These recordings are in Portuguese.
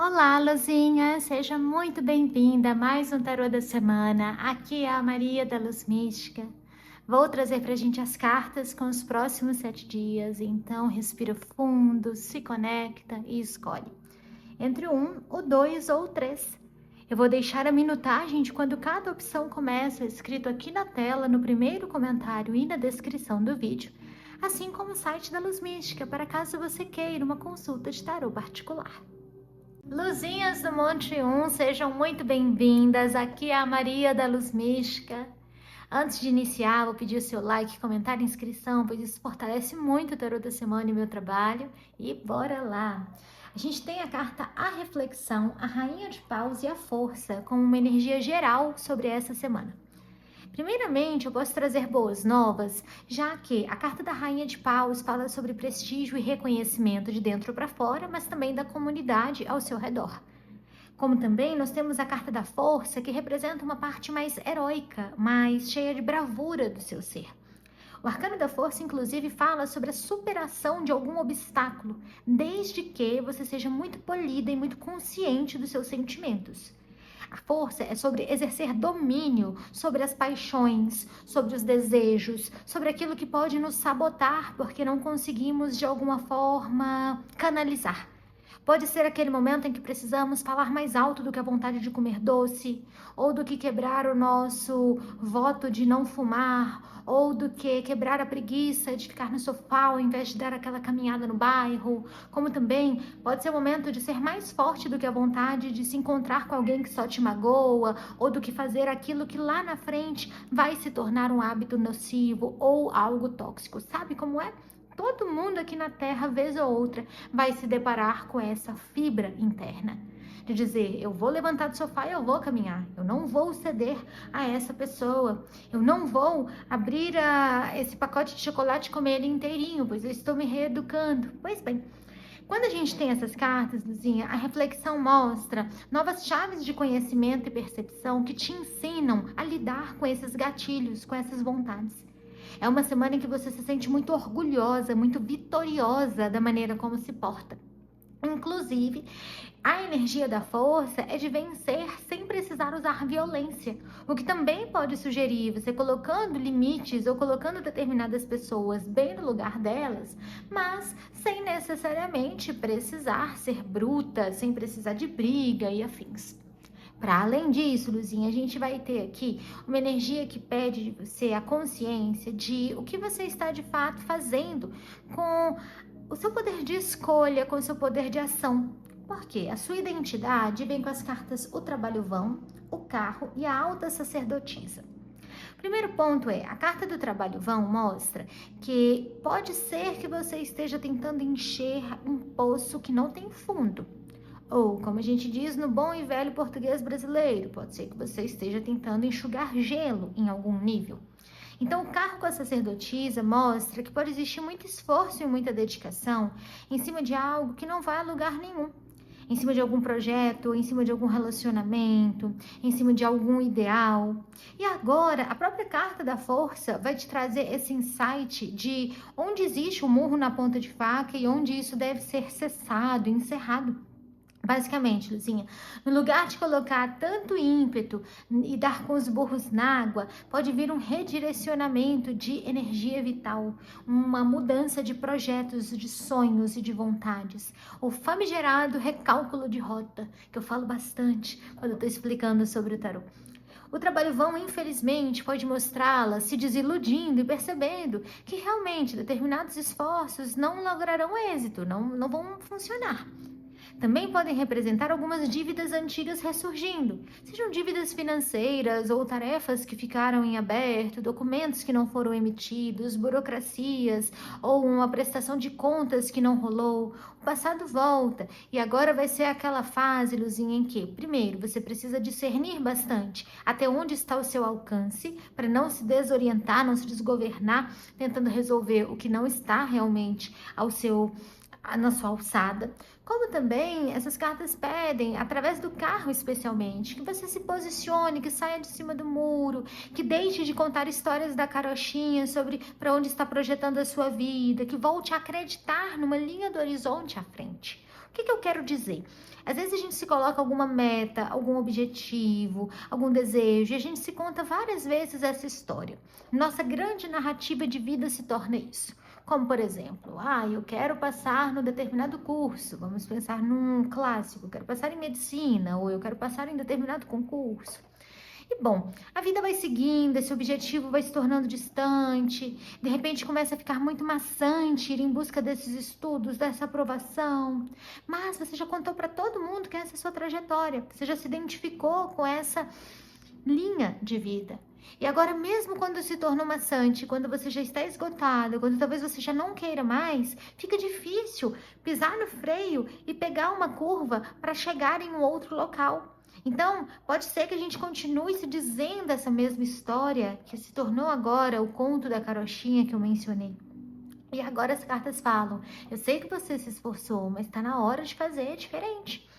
Olá, Luzinha, seja muito bem-vinda a mais um Tarô da Semana. Aqui é a Maria da Luz Mística. Vou trazer pra gente as cartas com os próximos 7 dias, então respira fundo, se conecta e escolhe. Entre o 1, o 2 ou o 3. Eu vou deixar a minutagem de quando cada opção começa, escrito aqui na tela, no primeiro comentário e na descrição do vídeo, assim como o site da Luz Mística, para caso você queira uma consulta de tarô particular. Luzinhas do Monte 1, sejam muito bem-vindas. Aqui é a Maria da Luz Mística. Antes de iniciar, vou pedir o seu like, comentário e inscrição, pois isso fortalece muito o Tarô da Semana e meu trabalho. E bora lá! A gente tem a carta A Reflexão, a Rainha de Paus e a Força, com uma energia geral sobre essa semana. Primeiramente, eu posso trazer boas novas, já que a carta da Rainha de Paus fala sobre prestígio e reconhecimento de dentro para fora, mas também da comunidade ao seu redor. Como também nós temos a carta da Força, que representa uma parte mais heróica, mais cheia de bravura do seu ser. O arcano da Força, inclusive, fala sobre a superação de algum obstáculo, desde que você seja muito polida e muito consciente dos seus sentimentos. A força é sobre exercer domínio sobre as paixões, sobre os desejos, sobre aquilo que pode nos sabotar porque não conseguimos de alguma forma canalizar. Pode ser aquele momento em que precisamos falar mais alto do que a vontade de comer doce, ou do que quebrar o nosso voto de não fumar, ou do que quebrar a preguiça de ficar no sofá ao invés de dar aquela caminhada no bairro. Como também pode ser o momento de ser mais forte do que a vontade de se encontrar com alguém que só te magoa, ou do que fazer aquilo que lá na frente vai se tornar um hábito nocivo ou algo tóxico. Sabe como é? Todo mundo aqui na Terra, vez ou outra, vai se deparar com essa fibra interna. De dizer, eu vou levantar do sofá e eu vou caminhar. Eu não vou ceder a essa pessoa. Eu não vou abrir esse pacote de chocolate e comer ele inteirinho, pois eu estou me reeducando. Pois bem, quando a gente tem essas cartas, Luzinha, a reflexão mostra novas chaves de conhecimento e percepção que te ensinam a lidar com esses gatilhos, com essas vontades. É uma semana em que você se sente muito orgulhosa, muito vitoriosa da maneira como se porta. Inclusive, a energia da força é de vencer sem precisar usar violência, o que também pode sugerir você colocando limites ou colocando determinadas pessoas bem no lugar delas, mas sem necessariamente precisar ser bruta, sem precisar de briga e afins. Para além disso, Luzinha, a gente vai ter aqui uma energia que pede de você a consciência de o que você está de fato fazendo com o seu poder de escolha, com o seu poder de ação. Porque a sua identidade vem com as cartas o trabalho vão, o carro e a alta sacerdotisa. Primeiro ponto é, a carta do trabalho vão mostra que pode ser que você esteja tentando encher um poço que não tem fundo. Ou, como a gente diz no bom e velho português brasileiro, pode ser que você esteja tentando enxugar gelo em algum nível. Então, o cargo com a sacerdotisa mostra que pode existir muito esforço e muita dedicação em cima de algo que não vai a lugar nenhum. Em cima de algum projeto, em cima de algum relacionamento, em cima de algum ideal. E agora, a própria carta da força vai te trazer esse insight de onde existe o murro na ponta de faca e onde isso deve ser cessado, encerrado. Basicamente, Luzinha, no lugar de colocar tanto ímpeto e dar com os burros na água, pode vir um redirecionamento de energia vital, uma mudança de projetos, de sonhos e de vontades. O famigerado recálculo de rota, que eu falo bastante quando eu estou explicando sobre o tarô. O trabalho vão, infelizmente, pode mostrá-la se desiludindo e percebendo que realmente determinados esforços não lograrão êxito, não vão funcionar. Também podem representar algumas dívidas antigas ressurgindo, sejam dívidas financeiras ou tarefas que ficaram em aberto, documentos que não foram emitidos, burocracias ou uma prestação de contas que não rolou. O passado volta e agora vai ser aquela fase, Luzinha, em que, primeiro, você precisa discernir bastante até onde está o seu alcance para não se desorientar, não se desgovernar, tentando resolver o que não está realmente na sua alçada. Como também essas cartas pedem, através do carro especialmente, que você se posicione, que saia de cima do muro, que deixe de contar histórias da carochinha sobre para onde está projetando a sua vida, que volte a acreditar numa linha do horizonte à frente. que eu quero dizer? Às vezes a gente se coloca alguma meta, algum objetivo, algum desejo, e a gente se conta várias vezes essa história. Nossa grande narrativa de vida se torna isso. Como, por exemplo, eu quero passar no determinado curso, vamos pensar num clássico, eu quero passar em medicina, ou eu quero passar em determinado concurso. E bom, a vida vai seguindo, esse objetivo vai se tornando distante, de repente começa a ficar muito maçante ir em busca desses estudos, dessa aprovação. Mas você já contou para todo mundo que essa é a sua trajetória, você já se identificou com essa linha de vida. E agora, mesmo quando se tornou maçante, quando você já está esgotado, quando talvez você já não queira mais, fica difícil pisar no freio e pegar uma curva para chegar em um outro local. Então, pode ser que a gente continue se dizendo essa mesma história que se tornou agora o conto da carochinha que eu mencionei. E agora as cartas falam, eu sei que você se esforçou, mas está na hora de fazer diferente.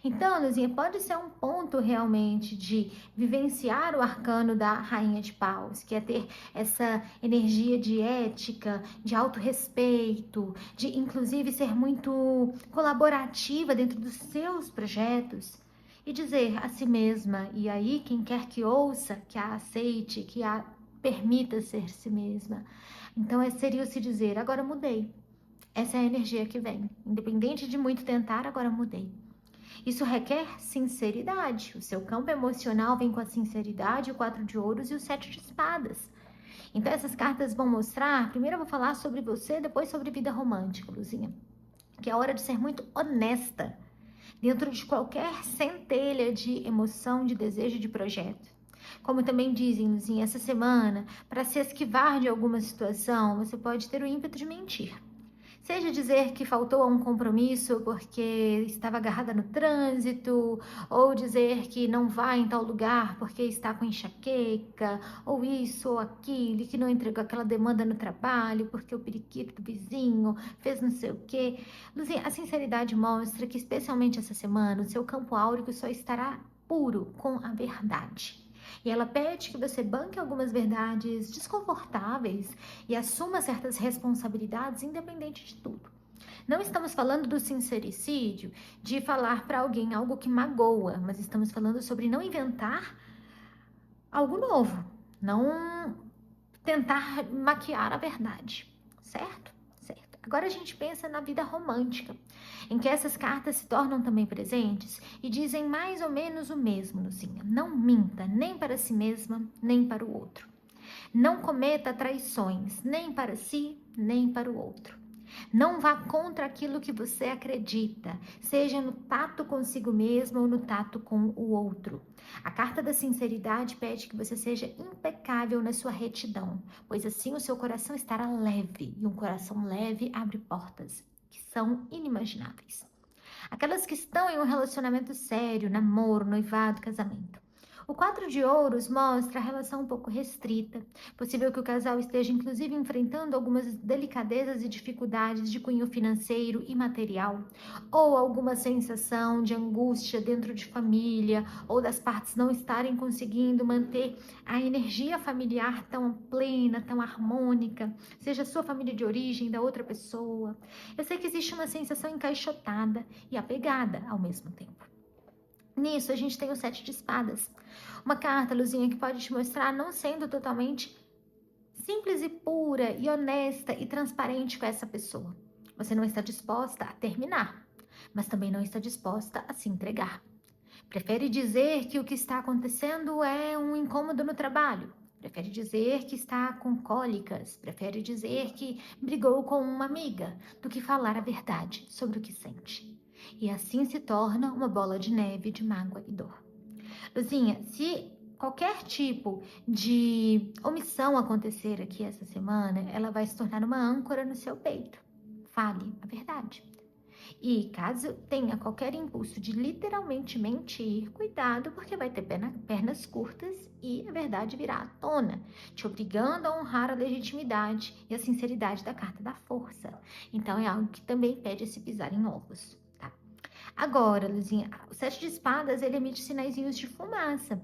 Então, Luzinha, pode ser um ponto realmente de vivenciar o arcano da Rainha de Paus, que é ter essa energia de ética, de autorrespeito, de inclusive ser muito colaborativa dentro dos seus projetos e dizer a si mesma, e aí quem quer que ouça, que a aceite, que a permita ser si mesma. Então, seria o se dizer, agora mudei. Essa é a energia que vem. Independente de muito tentar, agora mudei. Isso requer sinceridade. O seu campo emocional vem com a sinceridade, o 4 de ouros e o 7 de espadas. Então, essas cartas vão mostrar, primeiro eu vou falar sobre você, depois sobre vida romântica, Luzinha. Que é hora de ser muito honesta dentro de qualquer centelha de emoção, de desejo, de projeto. Como também dizem, Luzinha, essa semana, para se esquivar de alguma situação, você pode ter o ímpeto de mentir. Seja dizer que faltou a um compromisso porque estava agarrada no trânsito, ou dizer que não vai em tal lugar porque está com enxaqueca, ou isso ou aquilo, que não entregou aquela demanda no trabalho porque o periquito do vizinho fez não sei o quê. Luzinha, a sinceridade mostra que, especialmente essa semana, o seu campo áurico só estará puro com a verdade. E ela pede que você banque algumas verdades desconfortáveis e assuma certas responsabilidades independente de tudo. Não estamos falando do sincericídio, de falar para alguém algo que magoa, mas estamos falando sobre não inventar algo novo, não tentar maquiar a verdade, certo? Certo. Agora a gente pensa na vida romântica, em que essas cartas se tornam também presentes e dizem mais ou menos o mesmo, Luzinha. Não minta nem para si mesma, nem para o outro. Não cometa traições, nem para si, nem para o outro. Não vá contra aquilo que você acredita, seja no tato consigo mesmo ou no tato com o outro. A carta da sinceridade pede que você seja impecável na sua retidão, pois assim o seu coração estará leve, e um coração leve abre portas que são inimagináveis. Aquelas que estão em um relacionamento sério, namoro, noivado, casamento. O 4 de ouros mostra a relação um pouco restrita. Possível que o casal esteja inclusive enfrentando algumas delicadezas e dificuldades de cunho financeiro e material, ou alguma sensação de angústia dentro de família, ou das partes não estarem conseguindo manter a energia familiar tão plena, tão harmônica, seja a sua família de origem, da outra pessoa. Eu sei que existe uma sensação encaixotada e apegada ao mesmo tempo. Nisso, a gente tem o 7 de espadas. Uma carta, Luzinha, que pode te mostrar não sendo totalmente simples e pura e honesta e transparente com essa pessoa. Você não está disposta a terminar, mas também não está disposta a se entregar. Prefere dizer que o que está acontecendo é um incômodo no trabalho. Prefere dizer que está com cólicas. Prefere dizer que brigou com uma amiga do que falar a verdade sobre o que sente. E assim se torna uma bola de neve de mágoa e dor. Luzinha, se qualquer tipo de omissão acontecer aqui essa semana, ela vai se tornar uma âncora no seu peito. Fale a verdade. E caso tenha qualquer impulso de literalmente mentir, cuidado, porque vai ter pernas curtas e a verdade virá à tona, te obrigando a honrar a legitimidade e a sinceridade da carta da força. Então é algo que também pede esse pisar em ovos. Agora, Luzinha, o 7 de espadas, ele emite sinaizinhos de fumaça.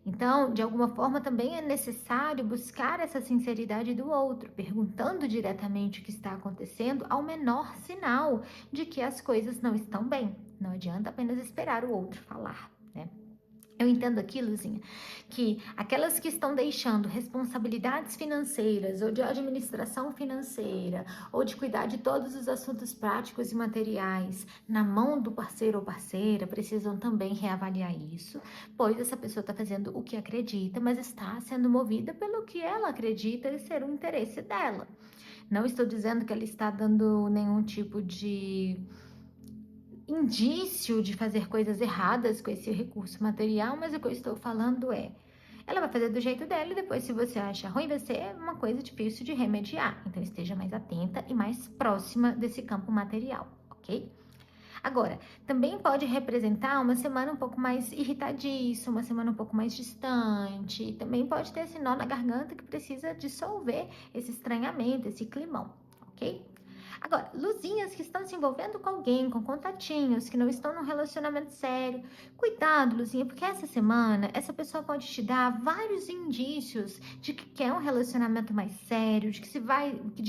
Então, de alguma forma, também é necessário buscar essa sinceridade do outro, perguntando diretamente o que está acontecendo ao menor sinal de que as coisas não estão bem. Não adianta apenas esperar o outro falar, né? Eu entendo aqui, Luzinha, que aquelas que estão deixando responsabilidades financeiras ou de administração financeira ou de cuidar de todos os assuntos práticos e materiais na mão do parceiro ou parceira precisam também reavaliar isso, pois essa pessoa está fazendo o que acredita, mas está sendo movida pelo que ela acredita ser o interesse dela. Não estou dizendo que ela está dando nenhum tipo de indício de fazer coisas erradas com esse recurso material, mas o que eu estou falando é, ela vai fazer do jeito dela e depois, se você acha ruim, vai ser uma coisa difícil de remediar. Então, esteja mais atenta e mais próxima desse campo material, ok? Agora, também pode representar uma semana um pouco mais irritadiça, uma semana um pouco mais distante. Também pode ter esse nó na garganta que precisa dissolver esse estranhamento, esse climão, ok? Agora, luzinhas que estão se envolvendo com alguém, com contatinhos, que não estão num relacionamento sério. Cuidado, luzinha, porque essa semana, essa pessoa pode te dar vários indícios de que quer um relacionamento mais sério, de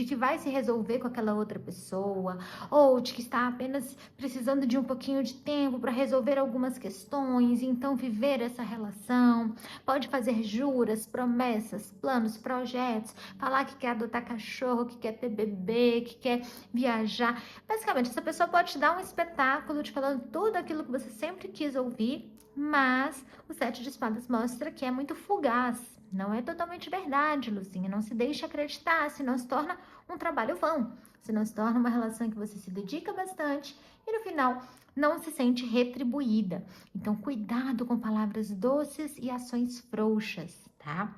que vai se resolver com aquela outra pessoa, ou de que está apenas precisando de um pouquinho de tempo para resolver algumas questões, e então viver essa relação. Pode fazer juras, promessas, planos, projetos, falar que quer adotar cachorro, que quer ter bebê, que quer viajar. Basicamente, essa pessoa pode te dar um espetáculo te falando tudo aquilo que você sempre quis ouvir, mas o 7 de espadas mostra que é muito fugaz. Não é totalmente verdade, Luzinha. Não se deixe acreditar, senão se torna um trabalho vão. Senão se torna uma relação que você se dedica bastante e no final não se sente retribuída. Então, cuidado com palavras doces e ações frouxas, tá?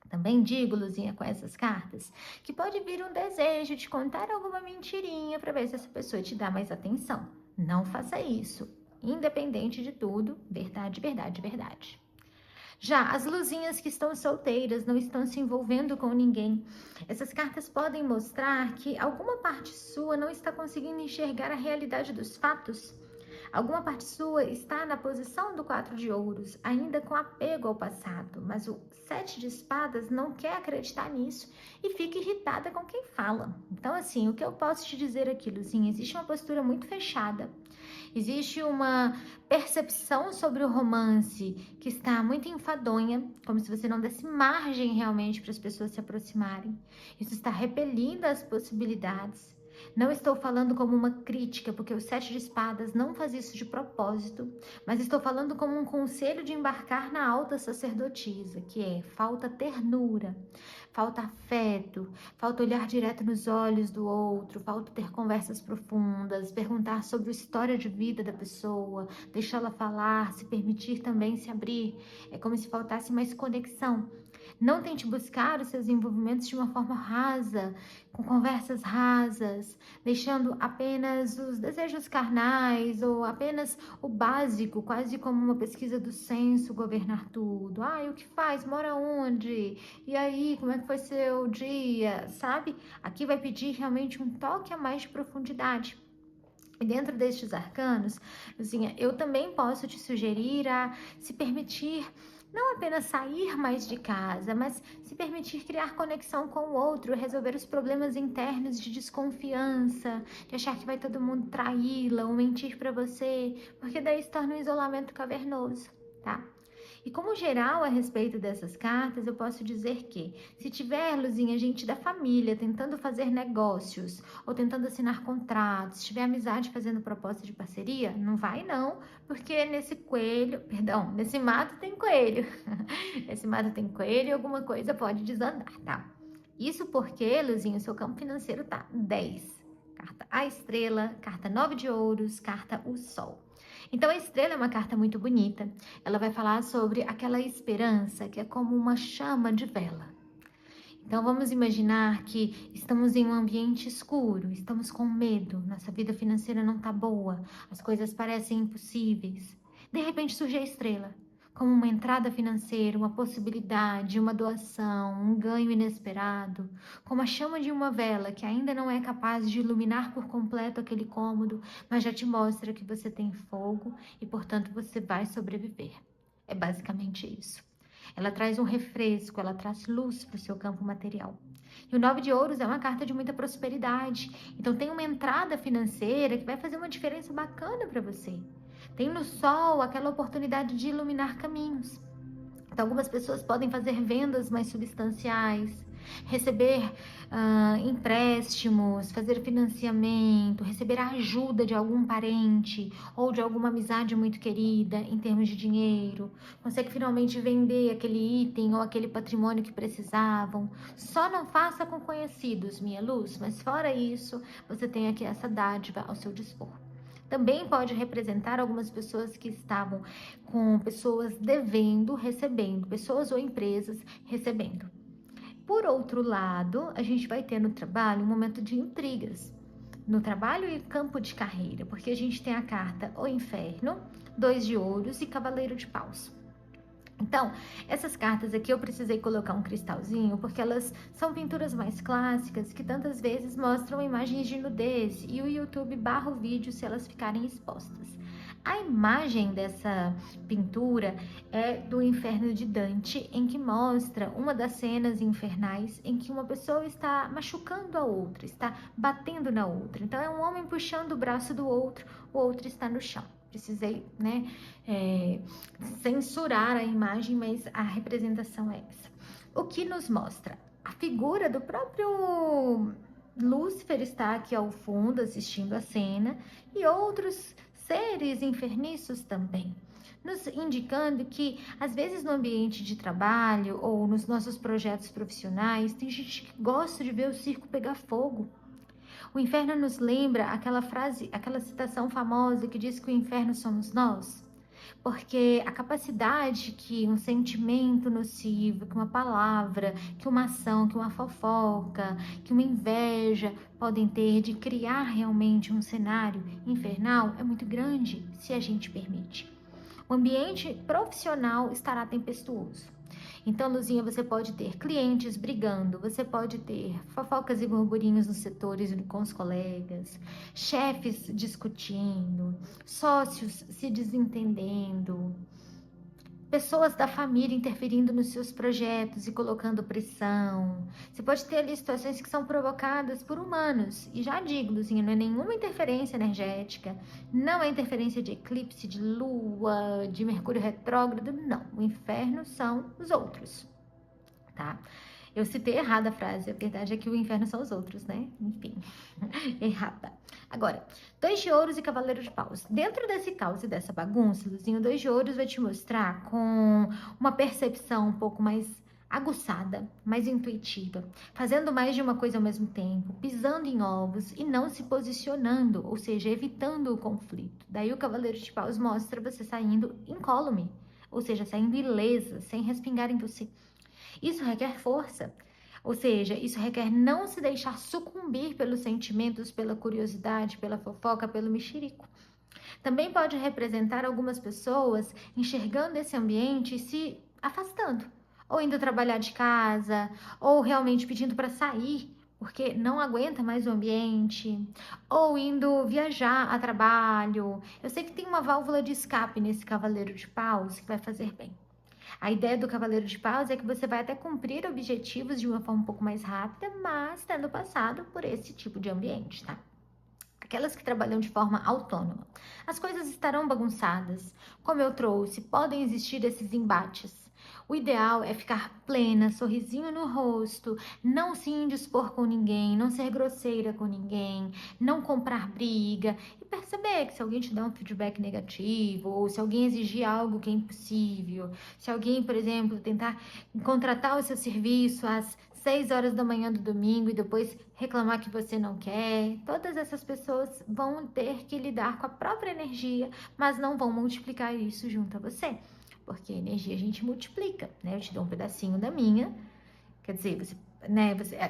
Também digo, Luzinha, com essas cartas, que pode vir um desejo de contar alguma mentirinha para ver se essa pessoa te dá mais atenção. Não faça isso. Independente de tudo, verdade, verdade, verdade. Já as luzinhas que estão solteiras, não estão se envolvendo com ninguém, essas cartas podem mostrar que alguma parte sua não está conseguindo enxergar a realidade dos fatos. Alguma parte sua está na posição do 4 de ouros, ainda com apego ao passado, mas o 7 de espadas não quer acreditar nisso e fica irritada com quem fala. Então, assim, o que eu posso te dizer aqui, Luzinha, existe uma postura muito fechada, existe uma percepção sobre o romance que está muito enfadonha, como se você não desse margem realmente para as pessoas se aproximarem. Isso está repelindo as possibilidades. Não estou falando como uma crítica, porque o 7 de espadas não faz isso de propósito, mas estou falando como um conselho de embarcar na alta sacerdotisa, que é falta ternura, falta afeto, falta olhar direto nos olhos do outro, falta ter conversas profundas, perguntar sobre a história de vida da pessoa, deixá-la falar, se permitir também se abrir. É como se faltasse mais conexão. Não tente buscar os seus envolvimentos de uma forma rasa, com conversas rasas, deixando apenas os desejos carnais ou apenas o básico, quase como uma pesquisa do censo, governar tudo. O que faz? Mora onde? E aí, como é que foi seu dia? Sabe? Aqui vai pedir realmente um toque a mais de profundidade. E dentro destes arcanos, Luzinha, eu também posso te sugerir a se permitir não apenas sair mais de casa, mas se permitir criar conexão com o outro, resolver os problemas internos de desconfiança, de achar que vai todo mundo traí-la ou mentir para você, porque daí se torna um isolamento cavernoso, tá? E como geral a respeito dessas cartas, eu posso dizer que, se tiver, Luzinha, gente da família tentando fazer negócios ou tentando assinar contratos, se tiver amizade fazendo proposta de parceria, não vai não, porque nesse mato tem coelho. Nesse mato tem coelho e alguma coisa pode desandar, tá? Isso porque, Luzinha, o seu campo financeiro tá 10. Carta a estrela, carta 9 de ouros, carta o sol. Então, a estrela é uma carta muito bonita. Ela vai falar sobre aquela esperança que é como uma chama de vela. Então, vamos imaginar que estamos em um ambiente escuro, estamos com medo, nossa vida financeira não está boa, as coisas parecem impossíveis. De repente surge a estrela, como uma entrada financeira, uma possibilidade, uma doação, um ganho inesperado, como a chama de uma vela que ainda não é capaz de iluminar por completo aquele cômodo, mas já te mostra que você tem fogo e, portanto, você vai sobreviver. É basicamente isso. ela traz um refresco, ela traz luz para o seu campo material. E o 9 de ouros é uma carta de muita prosperidade. Então tem uma entrada financeira que vai fazer uma diferença bacana para você. Tem no sol aquela oportunidade de iluminar caminhos. Então algumas pessoas podem fazer vendas mais substanciais, receber empréstimos, fazer financiamento, receber a ajuda de algum parente ou de alguma amizade muito querida em termos de dinheiro, consegue finalmente vender aquele item ou aquele patrimônio que precisavam. Só não faça com conhecidos, minha luz, mas fora isso, você tem aqui essa dádiva ao seu dispor. Também pode representar algumas pessoas que estavam com pessoas devendo, recebendo, pessoas ou empresas recebendo. Por outro lado, a gente vai ter no trabalho um momento de intrigas. No trabalho e campo de carreira, porque a gente tem a carta O Inferno, 2 de ouros e Cavaleiro de Paus. Então, essas cartas aqui eu precisei colocar um cristalzinho, porque elas são pinturas mais clássicas, que tantas vezes mostram imagens de nudez, e o YouTube barra o vídeo se elas ficarem expostas. A imagem dessa pintura é do Inferno de Dante, em que mostra uma das cenas infernais em que uma pessoa está machucando a outra, está batendo na outra. Então é um homem puxando o braço do outro, o outro está no chão. Precisei, censurar a imagem, mas a representação é essa. O que nos mostra? A figura do próprio Lúcifer está aqui ao fundo assistindo a cena e outros seres inferniços também, nos indicando que às vezes no ambiente de trabalho ou nos nossos projetos profissionais tem gente que gosta de ver o circo pegar fogo. O inferno nos lembra aquela frase, aquela citação famosa que diz que o inferno somos nós. Porque a capacidade que um sentimento nocivo, que uma palavra, que uma ação, que uma fofoca, que uma inveja podem ter de criar realmente um cenário infernal é muito grande se a gente permite. O ambiente profissional estará tempestuoso. Então, Luzinha, você pode ter clientes brigando, você pode ter fofocas e burburinhos nos setores com os colegas, chefes discutindo, sócios se desentendendo, pessoas da família interferindo nos seus projetos e colocando pressão. Você pode ter ali situações que são provocadas por humanos. E já digo, Luzinha, não é nenhuma interferência energética, não é interferência de eclipse, de lua, de Mercúrio retrógrado, não. O inferno são os outros, tá? Eu citei errada a frase, a verdade é que o inferno são os outros, né? Enfim, errada. Agora, 2 de ouros e Cavaleiro de Paus. Dentro desse caos e dessa bagunça, Luzinho, 2 de ouros vai te mostrar com uma percepção um pouco mais aguçada, mais intuitiva, fazendo mais de uma coisa ao mesmo tempo, pisando em ovos e não se posicionando, ou seja, evitando o conflito. Daí o Cavaleiro de Paus mostra você saindo incólume, ou seja, saindo ilesa, sem respingar em você. Isso requer força, ou seja, isso requer não se deixar sucumbir pelos sentimentos, pela curiosidade, pela fofoca, pelo mexerico. Também pode representar algumas pessoas enxergando esse ambiente e se afastando, ou indo trabalhar de casa, ou realmente pedindo para sair, porque não aguenta mais o ambiente, ou indo viajar a trabalho. Eu sei que tem uma válvula de escape nesse Cavaleiro de Paus que vai fazer bem. A ideia do Cavaleiro de Paus é que você vai até cumprir objetivos de uma forma um pouco mais rápida, mas tendo passado por esse tipo de ambiente, tá? Aquelas que trabalham de forma autônoma. As coisas estarão bagunçadas. Como eu trouxe, podem existir esses embates. O ideal é ficar plena, sorrisinho no rosto, não se indispor com ninguém, não ser grosseira com ninguém, não comprar briga e perceber que se alguém te dá um feedback negativo ou se alguém exigir algo que é impossível, se alguém, por exemplo, tentar contratar o seu serviço às 6 horas da manhã do domingo e depois reclamar que você não quer, todas essas pessoas vão ter que lidar com a própria energia, mas não vão multiplicar isso junto a você. Porque energia a gente multiplica, né? Eu te dou um pedacinho da minha, quer dizer,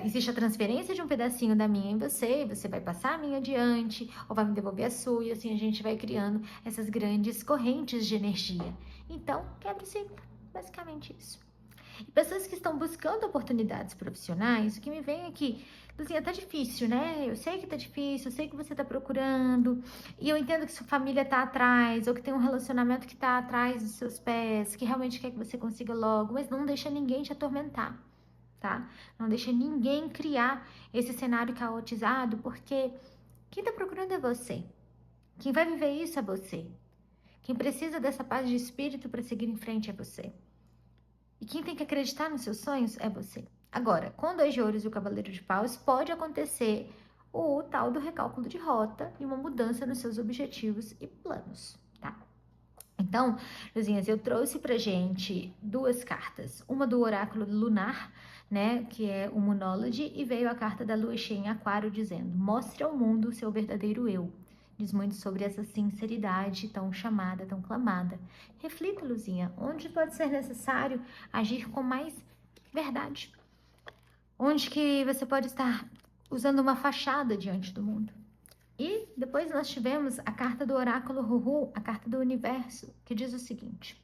existe a transferência de um pedacinho da minha em você, você vai passar a minha adiante, ou vai me devolver a sua, e assim a gente vai criando essas grandes correntes de energia. Então, quebra o ciclo, basicamente isso. E pessoas que estão buscando oportunidades profissionais, o que me vem aqui, Luzinha, tá difícil, né? Eu sei que tá difícil, eu sei que você tá procurando, e eu entendo que sua família tá atrás, ou que tem um relacionamento que tá atrás dos seus pés, que realmente quer que você consiga logo, mas não deixa ninguém te atormentar, tá? Não deixa ninguém criar esse cenário caotizado, porque quem tá procurando é você. Quem vai viver isso é você. Quem precisa dessa paz de espírito para seguir em frente é você. E quem tem que acreditar nos seus sonhos é você. Agora, com o 2 de ouros e o cavaleiro de paus, pode acontecer o tal do recálculo de rota e uma mudança nos seus objetivos e planos, tá? Então, Luzinhas, eu trouxe pra gente 2 cartas. Uma do oráculo lunar, né, que é o Moonology, e veio a carta da lua cheia em aquário dizendo: mostre ao mundo o seu verdadeiro eu. Diz muito sobre essa sinceridade tão chamada, tão clamada. Reflita, Luzinha, onde pode ser necessário agir com mais verdade. Onde que você pode estar usando uma fachada diante do mundo. E depois nós tivemos a carta do oráculo Ruhu, a carta do universo, que diz o seguinte: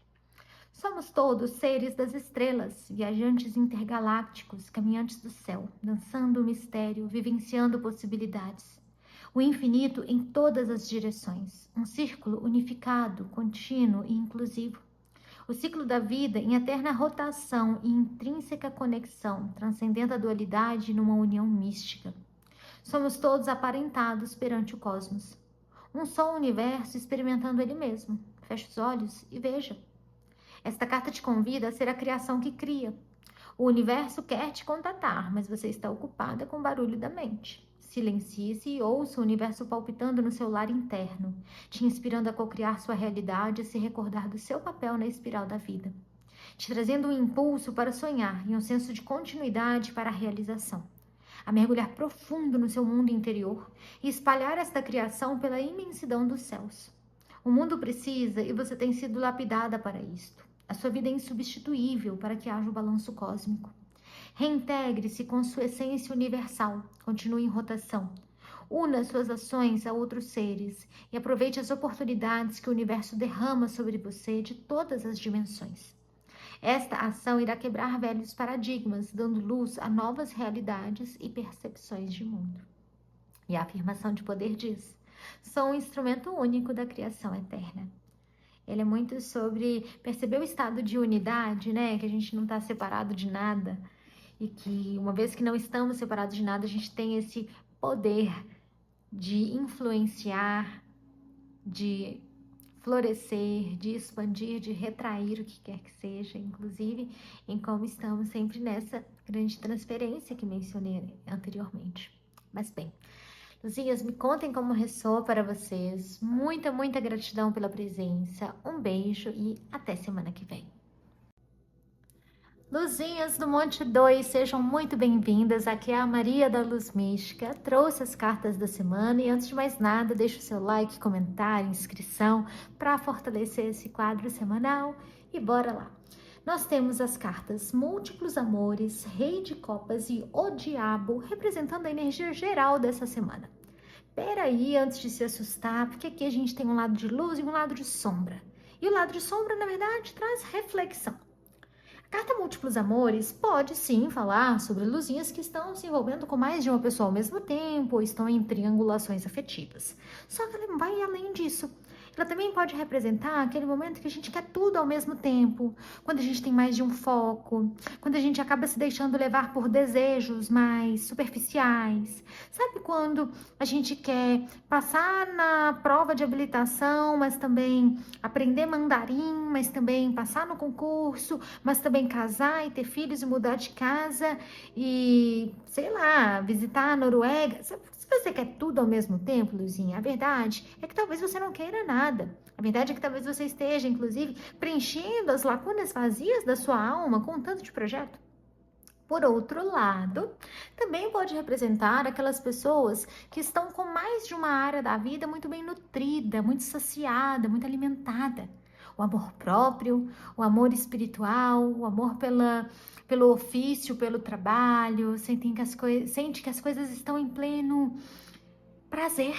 somos todos seres das estrelas, viajantes intergalácticos, caminhantes do céu, dançando o mistério, vivenciando possibilidades. O infinito em todas as direções, um círculo unificado, contínuo e inclusivo. O ciclo da vida em eterna rotação e intrínseca conexão, transcendendo a dualidade numa união mística. Somos todos aparentados perante o cosmos. Um só universo experimentando ele mesmo. Feche os olhos e veja. Esta carta te convida a ser a criação que cria. O universo quer te contatar, mas você está ocupada com o barulho da mente. Silencie-se e ouça o universo palpitando no seu lar interno, te inspirando a cocriar sua realidade e se recordar do seu papel na espiral da vida, te trazendo um impulso para sonhar e um senso de continuidade para a realização, a mergulhar profundo no seu mundo interior e espalhar esta criação pela imensidão dos céus. O mundo precisa e você tem sido lapidada para isto. A sua vida é insubstituível para que haja o balanço cósmico. Reintegre-se com sua essência universal, continue em rotação. Una suas ações a outros seres e aproveite as oportunidades que o universo derrama sobre você de todas as dimensões. Esta ação irá quebrar velhos paradigmas, dando luz a novas realidades e percepções de mundo. E a afirmação de poder diz: sou um instrumento único da criação eterna. Ele é muito sobre perceber o estado de unidade, né? Que a gente não está separado de nada. E que uma vez que não estamos separados de nada, a gente tem esse poder de influenciar, de florescer, de expandir, de retrair o que quer que seja, inclusive em como estamos sempre nessa grande transferência que mencionei anteriormente. Mas bem, Luzinhas, me contem como ressoa para vocês. Muita, muita gratidão pela presença. Um beijo e até semana que vem. Luzinhas do Monte 2, sejam muito bem-vindas. Aqui é a Maria da Luz Mística. Trouxe as cartas da semana e antes de mais nada, deixe o seu like, comentário, inscrição para fortalecer esse quadro semanal e bora lá. Nós temos as cartas Múltiplos Amores, Rei de Copas e O Diabo, representando a energia geral dessa semana. Peraí, antes de se assustar, porque aqui a gente tem um lado de luz e um lado de sombra. E o lado de sombra, na verdade, traz reflexão. A carta Múltiplos Amores pode sim falar sobre luzinhas que estão se envolvendo com mais de uma pessoa ao mesmo tempo ou estão em triangulações afetivas. Só que ela vai além disso. Ela também pode representar aquele momento que a gente quer tudo ao mesmo tempo, quando a gente tem mais de um foco, quando a gente acaba se deixando levar por desejos mais superficiais. Sabe quando a gente quer passar na prova de habilitação, mas também aprender mandarim, mas também passar no concurso, mas também casar e ter filhos e mudar de casa e, sei lá, visitar a Noruega? Sabe? Se você quer tudo ao mesmo tempo, Luzinha, a verdade é que talvez você não queira nada. A verdade é que talvez você esteja, inclusive, preenchendo as lacunas vazias da sua alma com um tanto de projeto. Por outro lado, também pode representar aquelas pessoas que estão com mais de uma área da vida muito bem nutrida, muito saciada, muito alimentada. O amor próprio, o amor espiritual, o amor pelo ofício, pelo trabalho, sente que as coisas estão em pleno prazer.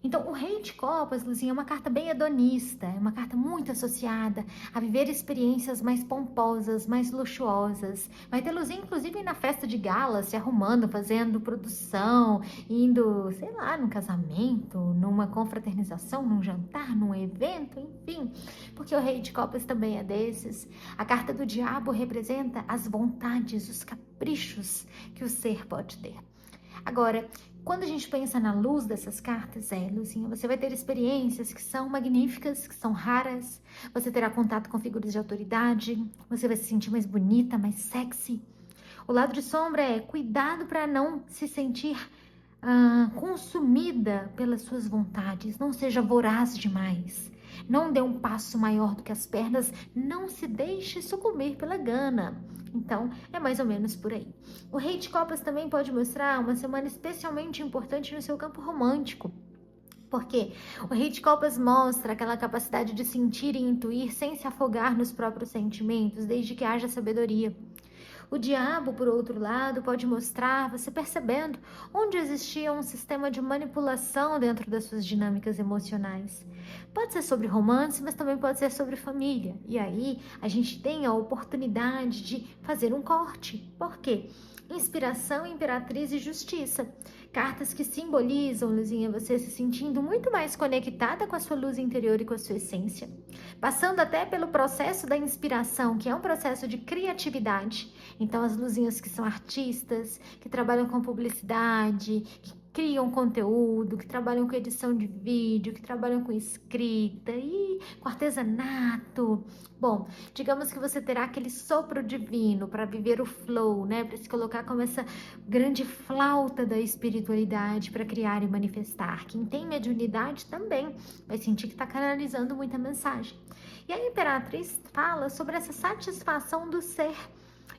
Então, o Rei de Copas, Luzinha, é uma carta bem hedonista, é uma carta muito associada a viver experiências mais pomposas, mais luxuosas. Vai ter Luzinha, inclusive, na festa de gala, se arrumando, fazendo produção, indo, sei lá, num casamento, numa confraternização, num jantar, num evento, enfim. Porque o Rei de Copas também é desses. A carta do Diabo representa as vontades, os caprichos que o ser pode ter. Agora, quando a gente pensa na luz dessas cartas, Luzinha, você vai ter experiências que são magníficas, que são raras, você terá contato com figuras de autoridade, você vai se sentir mais bonita, mais sexy. O lado de sombra é cuidado para não se sentir consumida pelas suas vontades, não seja voraz demais. Não dê um passo maior do que as pernas, não se deixe sucumbir pela gana. Então, é mais ou menos por aí. O Rei de Copas também pode mostrar uma semana especialmente importante no seu campo romântico. Porque o Rei de Copas mostra aquela capacidade de sentir e intuir sem se afogar nos próprios sentimentos, desde que haja sabedoria. O Diabo, por outro lado, pode mostrar, você percebendo, onde existia um sistema de manipulação dentro das suas dinâmicas emocionais. Pode ser sobre romance, mas também pode ser sobre família. E aí, a gente tem a oportunidade de fazer um corte. Por quê? Inspiração, Imperatriz e Justiça. Cartas que simbolizam, Luzinha, você se sentindo muito mais conectada com a sua luz interior e com a sua essência. Passando até pelo processo da inspiração, que é um processo de criatividade. Então, as luzinhas que são artistas, que trabalham com publicidade, que criam conteúdo, que trabalham com edição de vídeo, que trabalham com escrita e com artesanato. Bom, digamos que você terá aquele sopro divino para viver o flow, né? Para se colocar como essa grande flauta da espiritualidade para criar e manifestar. Quem tem mediunidade também vai sentir que está canalizando muita mensagem. E a Imperatriz fala sobre essa satisfação do ser.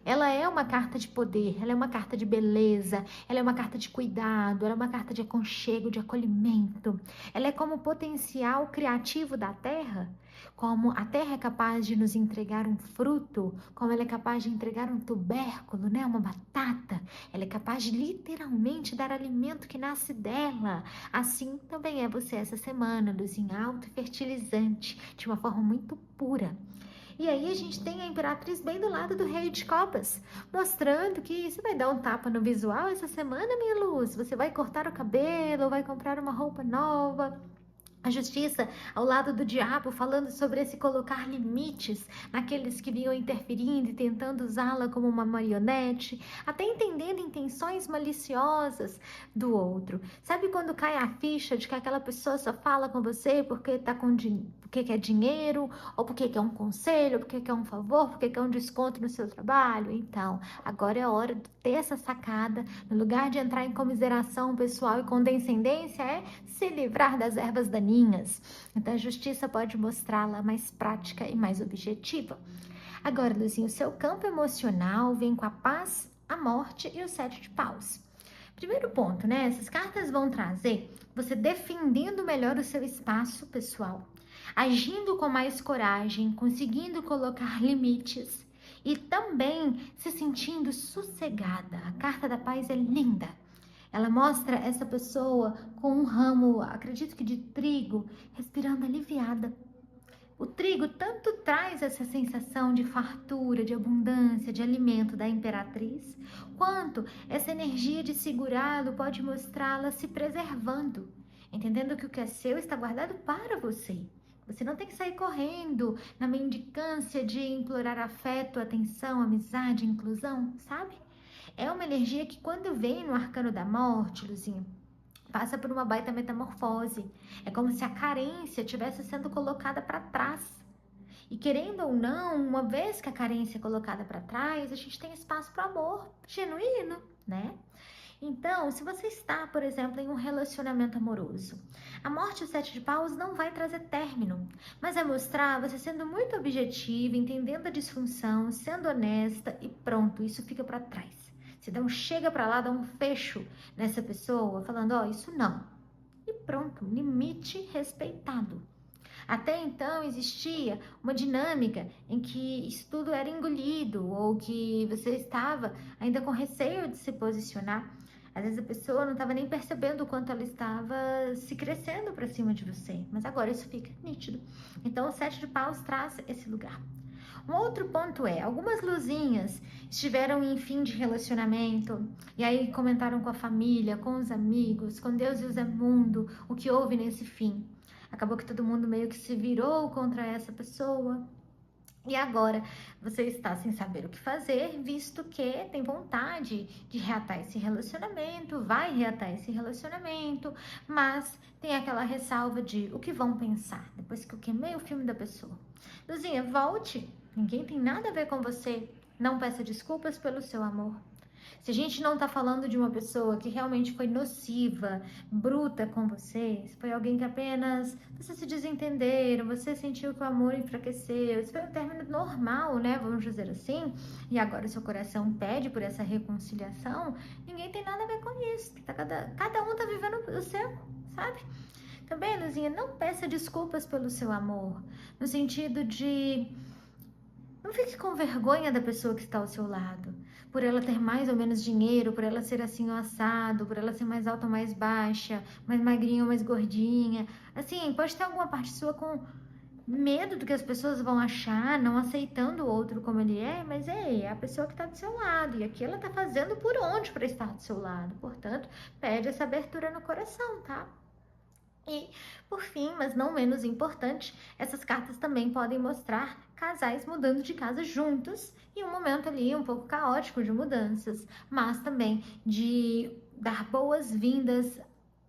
Ela é uma carta de poder, ela é uma carta de beleza, ela é uma carta de cuidado, ela é uma carta de aconchego, de acolhimento. Ela é como o potencial criativo da Terra, como a Terra é capaz de nos entregar um fruto, como ela é capaz de entregar um tubérculo, né, uma batata. Ela é capaz de literalmente dar alimento que nasce dela. Assim também é você essa semana, luzinha alta e fertilizante, de uma forma muito pura. E aí a gente tem a Imperatriz bem do lado do Rei de Copas, mostrando que você vai dar um tapa no visual essa semana, minha luz. Você vai cortar o cabelo, vai comprar uma roupa nova. A Justiça ao lado do Diabo, falando sobre esse colocar limites naqueles que vinham interferindo e tentando usá-la como uma marionete, até entendendo intenções maliciosas do outro. Sabe quando cai a ficha de que aquela pessoa só fala com você porque tá porque quer dinheiro, ou porque quer um conselho, ou porque quer um favor, porque quer um desconto no seu trabalho? Então, agora é hora de ter essa sacada. No lugar de entrar em comiseração pessoal e condescendência, é se livrar das ervas daninhas. Então, a Justiça pode mostrá-la mais prática e mais objetiva. Agora, Luzinha, o seu campo emocional vem com a paz, a morte e o 7 de paus. Primeiro ponto, né? Essas cartas vão trazer você defendendo melhor o seu espaço pessoal, agindo com mais coragem, conseguindo colocar limites e também se sentindo sossegada. A carta da paz é linda. Ela mostra essa pessoa com um ramo, acredito que de trigo, respirando aliviada. O trigo tanto traz essa sensação de fartura, de abundância, de alimento da Imperatriz, quanto essa energia de segurá-lo pode mostrá-la se preservando, entendendo que o que é seu está guardado para você. Você não tem que sair correndo na mendicância de implorar afeto, atenção, amizade, inclusão, sabe? É uma energia que quando vem no arcano da morte, Luzinha, passa por uma baita metamorfose. É como se a carência estivesse sendo colocada para trás. E querendo ou não, uma vez que a carência é colocada para trás, a gente tem espaço para o amor genuíno, né? Então, se você está, por exemplo, em um relacionamento amoroso, a morte e o 7 de paus não vai trazer término, mas vai mostrar você sendo muito objetiva, entendendo a disfunção, sendo honesta e pronto, isso fica para trás. Você dá um chega para lá, dá um fecho nessa pessoa, falando, ó, isso não. E pronto, limite respeitado. Até então existia uma dinâmica em que isso tudo era engolido ou que você estava ainda com receio de se posicionar. Às vezes a pessoa não estava nem percebendo o quanto ela estava se crescendo para cima de você, mas agora isso fica nítido. Então o 7 de paus traz esse lugar. Um outro ponto é, algumas luzinhas estiveram em fim de relacionamento e aí comentaram com a família, com os amigos, com Deus e o Zé Mundo, o que houve nesse fim. Acabou que todo mundo meio que se virou contra essa pessoa. E agora você está sem saber o que fazer, visto que tem vontade de reatar esse relacionamento, vai reatar esse relacionamento, mas tem aquela ressalva de o que vão pensar depois que eu queimei o filme da pessoa. Luzinha, volte, ninguém tem nada a ver com você, não peça desculpas pelo seu amor. Se a gente não tá falando de uma pessoa que realmente foi nociva, bruta com você, se foi alguém que apenas vocês se desentenderam, você sentiu que o amor enfraqueceu, isso foi um término normal, né? Vamos dizer assim, e agora o seu coração pede por essa reconciliação, ninguém tem nada a ver com isso. Cada um tá vivendo o seu, sabe? Também, Luzinha, não peça desculpas pelo seu amor, no sentido de não fique com vergonha da pessoa que está ao seu lado, por ela ter mais ou menos dinheiro, por ela ser assim ou assado, por ela ser mais alta ou mais baixa, mais magrinha ou mais gordinha. Assim, pode ter alguma parte sua com medo do que as pessoas vão achar, não aceitando o outro como ele é, mas é a pessoa que está do seu lado, e aqui ela está fazendo por onde para estar do seu lado. Portanto, pede essa abertura no coração, tá? E, por fim, mas não menos importante, essas cartas também podem mostrar casais mudando de casa juntos em um momento ali um pouco caótico de mudanças, mas também de dar boas-vindas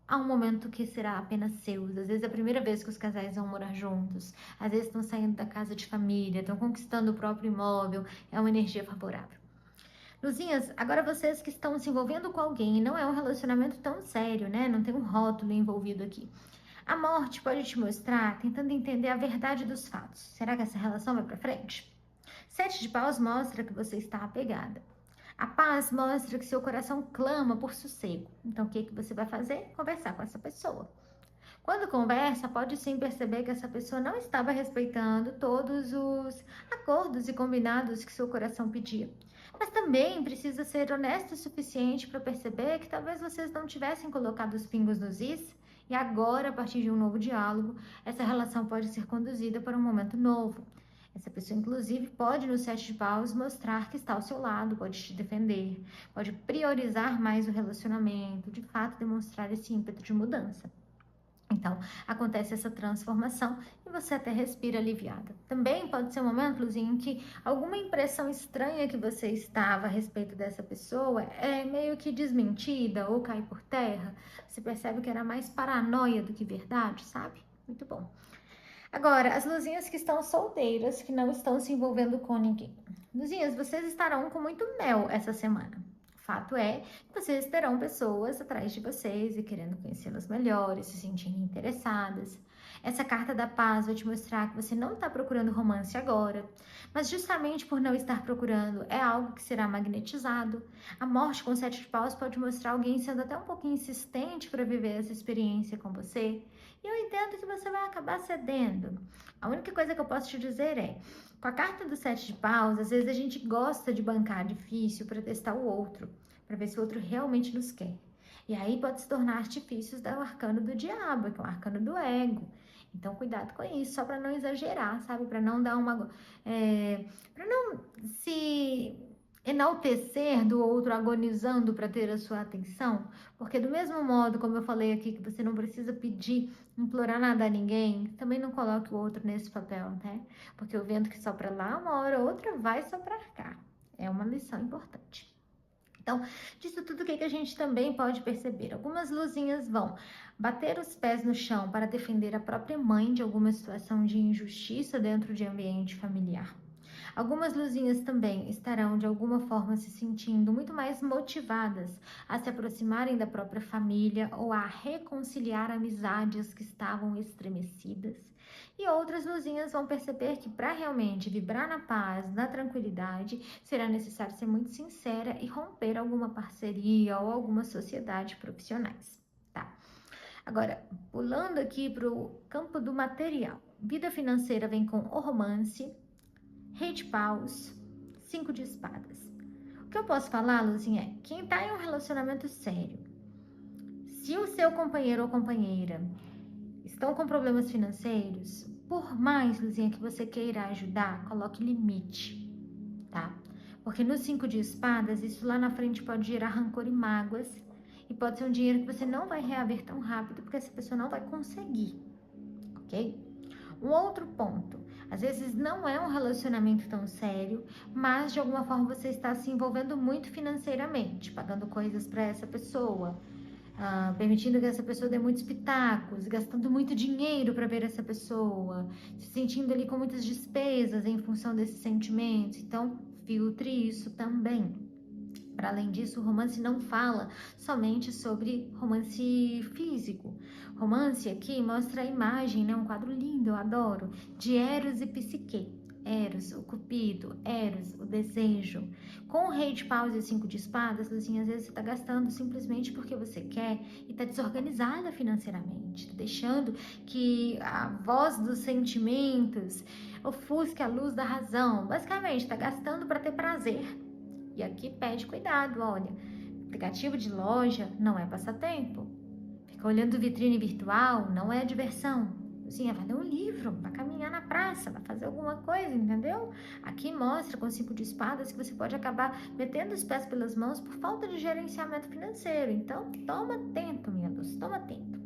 a um momento que será apenas seu. Às vezes é a primeira vez que os casais vão morar juntos, às vezes estão saindo da casa de família, estão conquistando o próprio imóvel, é uma energia favorável. Luzinhas, agora vocês que estão se envolvendo com alguém e não é um relacionamento tão sério, né? Não tem um rótulo envolvido aqui. A morte pode te mostrar tentando entender a verdade dos fatos. Será que essa relação vai para frente? 7 de paus mostra que você está apegada. A paz mostra que seu coração clama por sossego. Então, o que você vai fazer? Conversar com essa pessoa. Quando conversa, pode sim perceber que essa pessoa não estava respeitando todos os acordos e combinados que seu coração pedia. Mas também precisa ser honesto o suficiente para perceber que talvez vocês não tivessem colocado os pingos nos is e agora, a partir de um novo diálogo, essa relação pode ser conduzida para um momento novo. Essa pessoa, inclusive, pode, no 7 de paus, mostrar que está ao seu lado, pode te defender, pode priorizar mais o relacionamento, de fato, demonstrar esse ímpeto de mudança. Então, acontece essa transformação e você até respira aliviada. Também pode ser um momento, Luzinha, em que alguma impressão estranha que você estava a respeito dessa pessoa é meio que desmentida ou cai por terra. Você percebe que era mais paranoia do que verdade, sabe? Muito bom. Agora, as luzinhas que estão solteiras, que não estão se envolvendo com ninguém. Luzinhas, vocês estarão com muito mel essa semana. Fato é que vocês terão pessoas atrás de vocês e querendo conhecê-las melhor, se sentindo interessadas. Essa carta da paz vai te mostrar que você não está procurando romance agora, mas justamente por não estar procurando é algo que será magnetizado. A morte com 7 de paus pode mostrar alguém sendo até um pouquinho insistente para viver essa experiência com você. E eu entendo que você vai acabar cedendo. A única coisa que eu posso te dizer é, com a carta do 7 de paus, às vezes a gente gosta de bancar difícil para testar o outro, para ver se o outro realmente nos quer. E aí pode se tornar artifícios do arcano do diabo, que é o arcano do ego. Então, cuidado com isso, só para não exagerar, sabe? Para não dar uma... para não se enaltecer do outro agonizando para ter a sua atenção, porque do mesmo modo, como eu falei aqui, que você não precisa pedir, implorar nada a ninguém, também não coloque o outro nesse papel, né? Porque o vento que sopra lá, uma hora ou outra vai soprar cá. É uma lição importante. Então, disso tudo, o que a gente também pode perceber? Algumas luzinhas vão bater os pés no chão para defender a própria mãe de alguma situação de injustiça dentro de ambiente familiar. Algumas luzinhas também estarão, de alguma forma, se sentindo muito mais motivadas a se aproximarem da própria família ou a reconciliar amizades que estavam estremecidas. E outras luzinhas vão perceber que para realmente vibrar na paz, na tranquilidade, será necessário ser muito sincera e romper alguma parceria ou alguma sociedade profissionais, tá? Agora, pulando aqui para o campo do material. Vida financeira vem com o romance, Rei de paus, 5 de espadas. O que eu posso falar, Luzinha, é quem tá em um relacionamento sério, se o seu companheiro ou companheira estão com problemas financeiros, por mais, Luzinha, que você queira ajudar, coloque limite, tá? Porque no 5 de espadas, isso lá na frente pode gerar rancor e mágoas, e pode ser um dinheiro que você não vai reaver tão rápido, porque essa pessoa não vai conseguir, ok? Um outro ponto, às vezes não é um relacionamento tão sério, mas de alguma forma você está se envolvendo muito financeiramente, pagando coisas para essa pessoa, permitindo que essa pessoa dê muitos pitacos, gastando muito dinheiro para ver essa pessoa, se sentindo ali com muitas despesas em função desses sentimentos. Então, filtre isso também. Para além disso, o romance não fala somente sobre romance físico. Romance aqui mostra a imagem, né? Um quadro lindo, eu adoro, de Eros e Psique. Eros, o cupido, Eros, o desejo. Com o rei de paus e o 5 de espadas, Luzinha, às vezes você tá gastando simplesmente porque você quer e tá desorganizada financeiramente, tá deixando que a voz dos sentimentos ofusque a luz da razão. Basicamente, tá gastando para ter prazer. E aqui pede cuidado, olha, aplicativo de loja não é passatempo. Fica olhando vitrine virtual, não é diversão. Assim, vai ler um livro, vai caminhar na praça, vai fazer alguma coisa, entendeu? Aqui mostra com 5 de espadas que você pode acabar metendo os pés pelas mãos por falta de gerenciamento financeiro. Então, toma atento, minha luz, toma atento.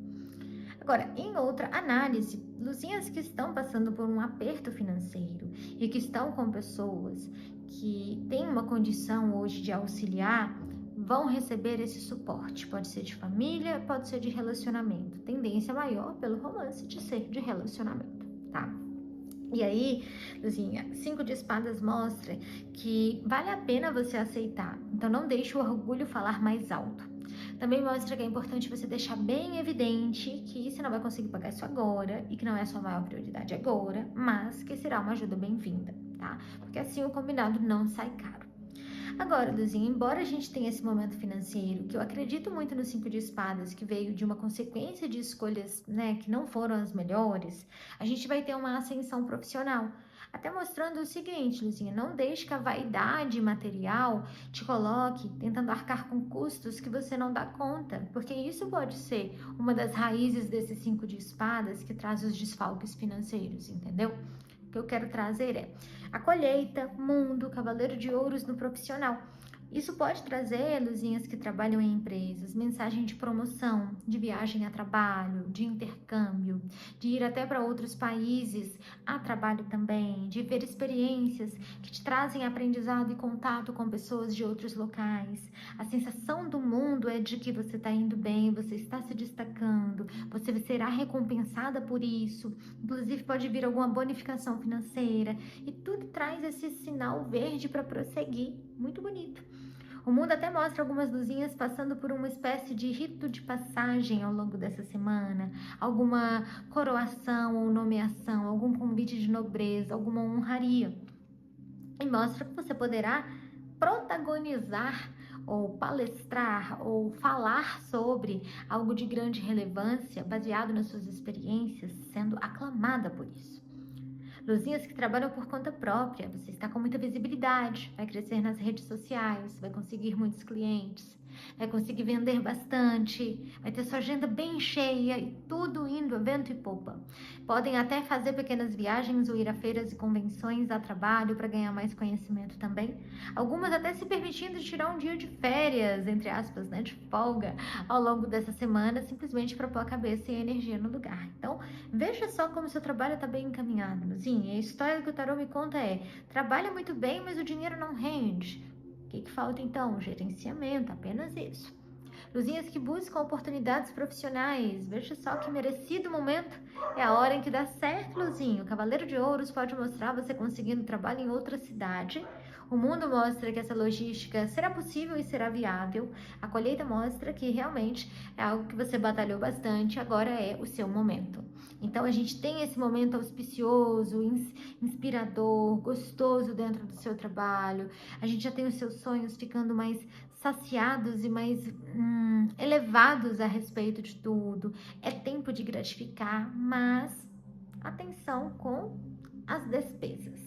Agora, em outra análise, luzinhas que estão passando por um aperto financeiro e que estão com pessoas que têm uma condição hoje de auxiliar, vão receber esse suporte. Pode ser de família, pode ser de relacionamento. Tendência maior pelo romance de ser de relacionamento, tá? E aí, Luzinha, 5 de espadas mostra que vale a pena você aceitar. Então, não deixe o orgulho falar mais alto. Também mostra que é importante você deixar bem evidente que você não vai conseguir pagar isso agora e que não é a sua maior prioridade agora, mas que será uma ajuda bem-vinda, tá? Porque assim o combinado não sai caro. Agora, Luzinha, embora a gente tenha esse momento financeiro, que eu acredito muito no 5 de espadas, que veio de uma consequência de escolhas, né, que não foram as melhores, a gente vai ter uma ascensão profissional. Até mostrando o seguinte, Luzinha, não deixe que a vaidade material te coloque tentando arcar com custos que você não dá conta, porque isso pode ser uma das raízes desse 5 de espadas que traz os desfalques financeiros, entendeu? O que eu quero trazer é a colheita, mundo, cavaleiro de ouros no profissional. Isso pode trazer, luzinhas que trabalham em empresas, mensagem de promoção, de viagem a trabalho, de intercâmbio, de ir até para outros países a trabalho também, de ver experiências que te trazem aprendizado e contato com pessoas de outros locais. A sensação do mundo é de que você está indo bem, você está se destacando, você será recompensada por isso, inclusive pode vir alguma bonificação financeira e tudo traz esse sinal verde para prosseguir. Muito bonito. O mundo até mostra algumas luzinhas passando por uma espécie de rito de passagem ao longo dessa semana, alguma coroação ou nomeação, algum convite de nobreza, alguma honraria. E mostra que você poderá protagonizar ou palestrar ou falar sobre algo de grande relevância, baseado nas suas experiências, sendo aclamada por isso. Luzinhas que trabalham por conta própria, você está com muita visibilidade, vai crescer nas redes sociais, vai conseguir muitos clientes, vai conseguir vender bastante, vai ter sua agenda bem cheia e tudo indo a vento e popa. Podem até fazer pequenas viagens ou ir a feiras e convenções a trabalho para ganhar mais conhecimento também. Algumas até se permitindo tirar um dia de férias, entre aspas, né, de folga, ao longo dessa semana, simplesmente para pôr a cabeça e a energia no lugar. Então, veja só como seu trabalho está bem encaminhado, Luzinha. A história que o tarô me conta é: trabalha muito bem, mas o dinheiro não rende. O que falta então? Gerenciamento, apenas isso. Luzinhas que buscam oportunidades profissionais, veja só que merecido momento, é a hora em que dá certo, Luzinho. O Cavaleiro de Ouros pode mostrar você conseguindo trabalho em outra cidade. O mundo mostra que essa logística será possível e será viável. A colheita mostra que realmente é algo que você batalhou bastante, agora é o seu momento. Então a gente tem esse momento auspicioso, inspirador, gostoso dentro do seu trabalho. A gente já tem os seus sonhos ficando mais saciados e mais elevados a respeito de tudo. É tempo de gratificar, mas atenção com as despesas.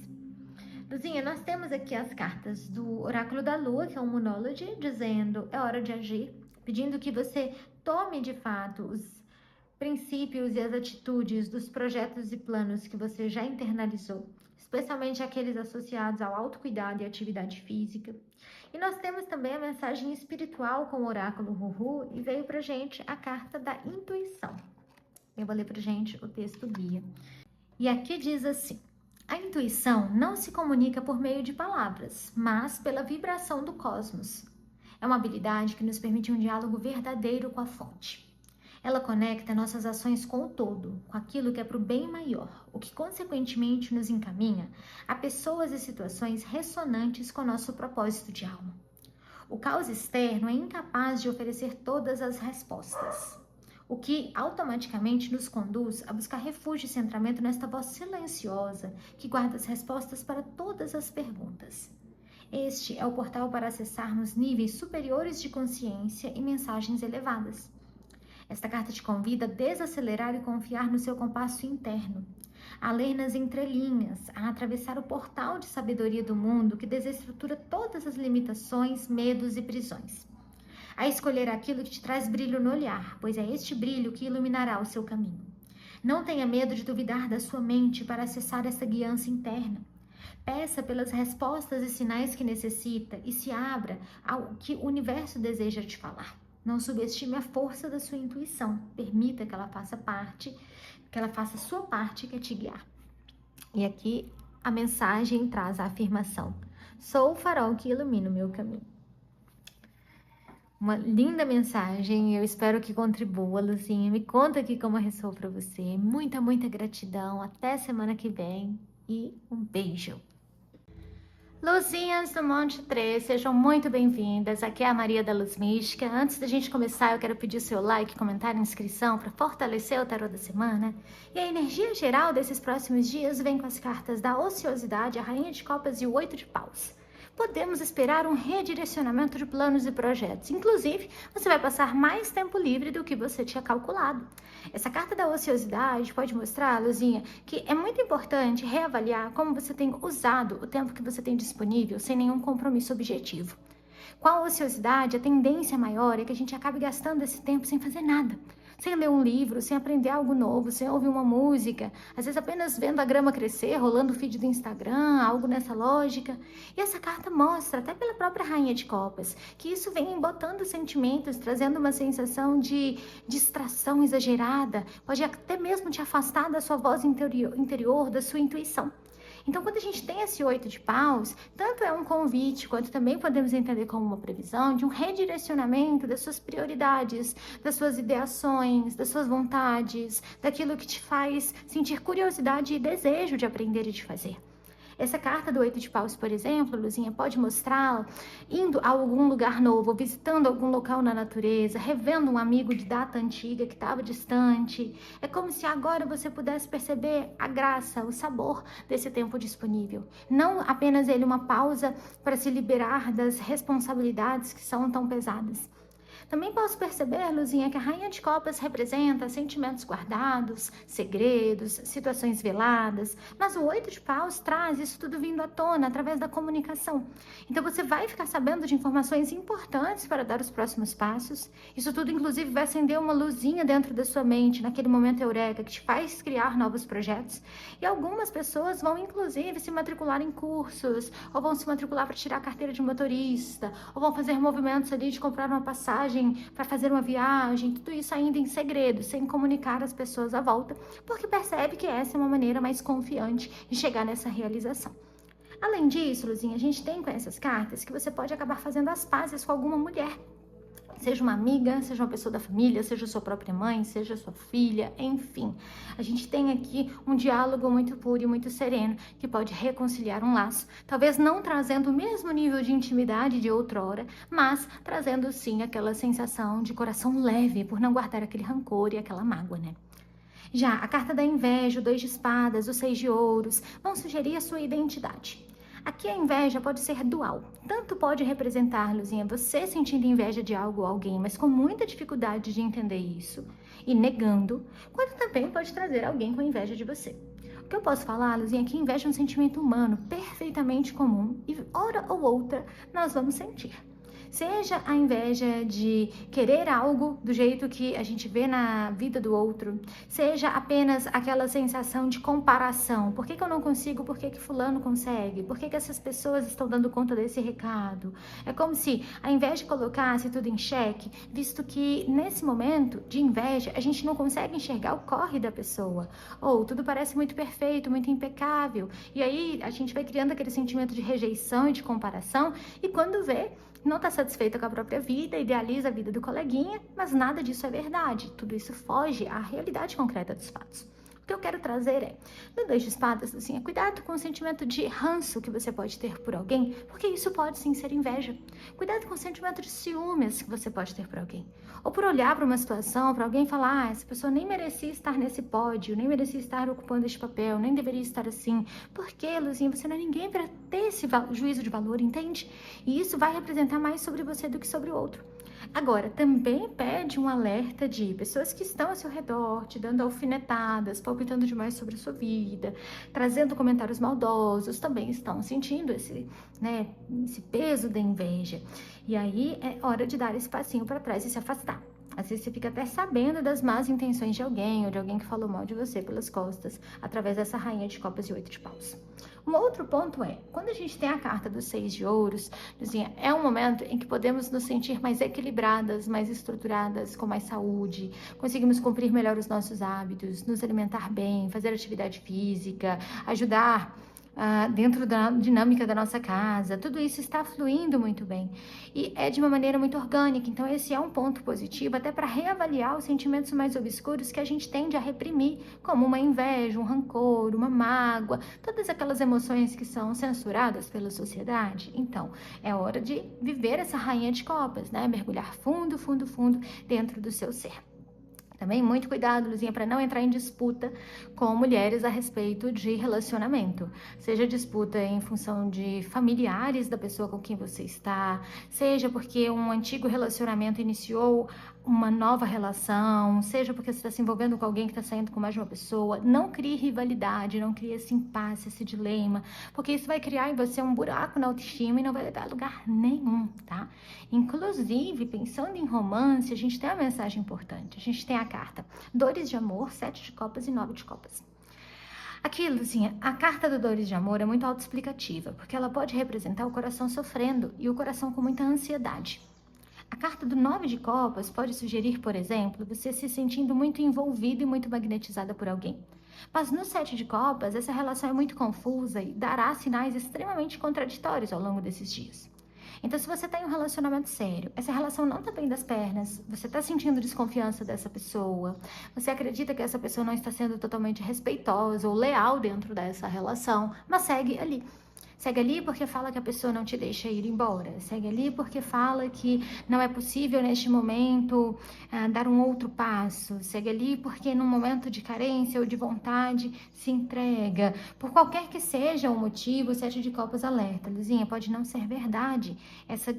Luzinha, nós temos aqui as cartas do Oráculo da Lua, que é um Moonology, dizendo é hora de agir, pedindo que você tome de fato os princípios e as atitudes dos projetos e planos que você já internalizou, especialmente aqueles associados ao autocuidado e atividade física. E nós temos também a mensagem espiritual com o Oráculo Huhu e veio pra gente a carta da intuição. Eu vou ler pra gente o texto guia. E aqui diz assim: a intuição não se comunica por meio de palavras, mas pela vibração do cosmos. É uma habilidade que nos permite um diálogo verdadeiro com a fonte. Ela conecta nossas ações com o todo, com aquilo que é para o bem maior, o que consequentemente nos encaminha a pessoas e situações ressonantes com nosso propósito de alma. O caos externo é incapaz de oferecer todas as respostas, o que automaticamente nos conduz a buscar refúgio e centramento nesta voz silenciosa que guarda as respostas para todas as perguntas. Este é o portal para acessarmos níveis superiores de consciência e mensagens elevadas. Esta carta te convida a desacelerar e confiar no seu compasso interno, a ler nas entrelinhas, a atravessar o portal de sabedoria do mundo que desestrutura todas as limitações, medos e prisões. A escolher aquilo que te traz brilho no olhar, pois é este brilho que iluminará o seu caminho. Não tenha medo de duvidar da sua mente para acessar essa guiança interna. Peça pelas respostas e sinais que necessita e se abra ao que o universo deseja te falar. Não subestime a força da sua intuição. Permita que ela faça a sua parte, que é te guiar. E aqui a mensagem traz a afirmação: sou o farol que ilumina o meu caminho. Uma linda mensagem, eu espero que contribua, Luzinha. Me conta aqui como ressoou para você. Muita, muita gratidão. Até semana que vem e um beijo. Luzinhas do Monte 3, sejam muito bem-vindas. Aqui é a Maria da Luz Mística. Antes da gente começar, eu quero pedir seu like, comentário e inscrição para fortalecer o tarô da semana. E a energia geral desses próximos dias vem com as cartas da ociosidade, a Rainha de Copas e o 8 de Paus. Podemos esperar um redirecionamento de planos e projetos. Inclusive, você vai passar mais tempo livre do que você tinha calculado. Essa carta da ociosidade pode mostrar, Luzinha, que é muito importante reavaliar como você tem usado o tempo que você tem disponível sem nenhum compromisso objetivo. Com a ociosidade, a tendência maior é que a gente acabe gastando esse tempo sem fazer nada. Sem ler um livro, sem aprender algo novo, sem ouvir uma música, às vezes apenas vendo a grama crescer, rolando o feed do Instagram, algo nessa lógica. E essa carta mostra, até pela própria Rainha de Copas, que isso vem embotando sentimentos, trazendo uma sensação de distração exagerada, pode até mesmo te afastar da sua voz interior, da sua intuição. Então, quando a gente tem esse 8 de Paus, tanto é um convite, quanto também podemos entender como uma previsão de um redirecionamento das suas prioridades, das suas ideações, das suas vontades, daquilo que te faz sentir curiosidade e desejo de aprender e de fazer. Essa carta do 8 de Paus, por exemplo, Luzinha, pode mostrar indo a algum lugar novo, visitando algum local na natureza, revendo um amigo de data antiga que estava distante. É como se agora você pudesse perceber a graça, o sabor desse tempo disponível. Não apenas ele uma pausa para se liberar das responsabilidades que são tão pesadas. Também posso perceber, Luzinha, que a Rainha de Copas representa sentimentos guardados, segredos, situações veladas, mas o 8 de Paus traz isso tudo vindo à tona através da comunicação. Então você vai ficar sabendo de informações importantes para dar os próximos passos. Isso tudo, inclusive, vai acender uma luzinha dentro da sua mente, naquele momento eureka que te faz criar novos projetos. E algumas pessoas vão, inclusive, se matricular em cursos, ou vão se matricular para tirar a carteira de motorista, ou vão fazer movimentos ali de comprar uma passagem para fazer uma viagem, tudo isso ainda em segredo, sem comunicar às pessoas à volta, porque percebe que essa é uma maneira mais confiante de chegar nessa realização. Além disso, Luzinha, a gente tem com essas cartas que você pode acabar fazendo as pazes com alguma mulher. Seja uma amiga, seja uma pessoa da família, seja sua própria mãe, seja sua filha, enfim. A gente tem aqui um diálogo muito puro e muito sereno que pode reconciliar um laço, talvez não trazendo o mesmo nível de intimidade de outrora, mas trazendo sim aquela sensação de coração leve por não guardar aquele rancor e aquela mágoa, né? Já a carta da inveja, o 2 de espadas, o 6 de ouros, vão sugerir a sua identidade. Aqui a inveja pode ser dual. Tanto pode representar, Luzinha, você sentindo inveja de algo ou alguém, mas com muita dificuldade de entender isso e negando, quanto também pode trazer alguém com inveja de você. O que eu posso falar, Luzinha, é que inveja é um sentimento humano perfeitamente comum e hora ou outra nós vamos sentir. Seja a inveja de querer algo do jeito que a gente vê na vida do outro, seja apenas aquela sensação de comparação. Por que eu não consigo? Por que fulano consegue? Por que essas pessoas estão dando conta desse recado? É como se a inveja colocasse tudo em xeque, visto que nesse momento de inveja a gente não consegue enxergar o corre da pessoa. Ou tudo parece muito perfeito, muito impecável. E aí a gente vai criando aquele sentimento de rejeição e de comparação e quando vê, não está satisfeita com a própria vida, idealiza a vida do coleguinha, mas nada disso é verdade. Tudo isso foge à realidade concreta dos fatos. O que eu quero trazer é, no Dois de Espadas, assim, é cuidado com o sentimento de ranço que você pode ter por alguém, porque isso pode sim ser inveja. Cuidado com o sentimento de ciúmes que você pode ter por alguém. Ou por olhar para uma situação, para alguém e falar, essa pessoa nem merecia estar nesse pódio, nem merecia estar ocupando este papel, nem deveria estar assim. Por quê, Luzinha? Você não é ninguém para ter esse juízo de valor, entende? E isso vai representar mais sobre você do que sobre o outro. Agora, também pede um alerta de pessoas que estão ao seu redor, te dando alfinetadas, palpitando demais sobre a sua vida, trazendo comentários maldosos, também estão sentindo esse peso da inveja. E aí é hora de dar esse passinho para trás e se afastar. Às vezes você fica até sabendo das más intenções de alguém ou de alguém que falou mal de você pelas costas, através dessa rainha de copas e 8 de paus. Um outro ponto é, quando a gente tem a carta dos 6 de ouros, Luzinha, é um momento em que podemos nos sentir mais equilibradas, mais estruturadas, com mais saúde, conseguimos cumprir melhor os nossos hábitos, nos alimentar bem, fazer atividade física, ajudar dentro da dinâmica da nossa casa, tudo isso está fluindo muito bem e é de uma maneira muito orgânica, então esse é um ponto positivo até para reavaliar os sentimentos mais obscuros que a gente tende a reprimir, como uma inveja, um rancor, uma mágoa, todas aquelas emoções que são censuradas pela sociedade. Então, é hora de viver essa rainha de copas, né? Mergulhar fundo, fundo, fundo dentro do seu ser. Também muito cuidado, Luzinha, para não entrar em disputa com mulheres a respeito de relacionamento. Seja disputa em função de familiares da pessoa com quem você está, seja porque um antigo relacionamento iniciou uma nova relação, seja porque você está se envolvendo com alguém que está saindo com mais de uma pessoa. Não crie rivalidade, não crie esse impasse, esse dilema, porque isso vai criar em você um buraco na autoestima e não vai levar a lugar nenhum, tá? Inclusive, pensando em romance, a gente tem uma mensagem importante. A gente tem a carta Dores de Amor, 7 de copas e 9 de copas. Aqui, Luzinha, a carta do Dores de Amor é muito autoexplicativa, porque ela pode representar o coração sofrendo e o coração com muita ansiedade. A carta do 9 de copas pode sugerir, por exemplo, você se sentindo muito envolvido e muito magnetizada por alguém. Mas no 7 de copas, essa relação é muito confusa e dará sinais extremamente contraditórios ao longo desses dias. Então, se você tem um relacionamento sério, essa relação não tá bem das pernas, você tá sentindo desconfiança dessa pessoa, você acredita que essa pessoa não está sendo totalmente respeitosa ou leal dentro dessa relação, mas segue ali. Segue ali porque fala que a pessoa não te deixa ir embora. Segue ali porque fala que não é possível neste momento dar um outro passo. Segue ali porque num momento de carência ou de vontade se entrega. Por qualquer que seja o motivo, o 7 de copas alerta. Luzinha, pode não ser verdade essa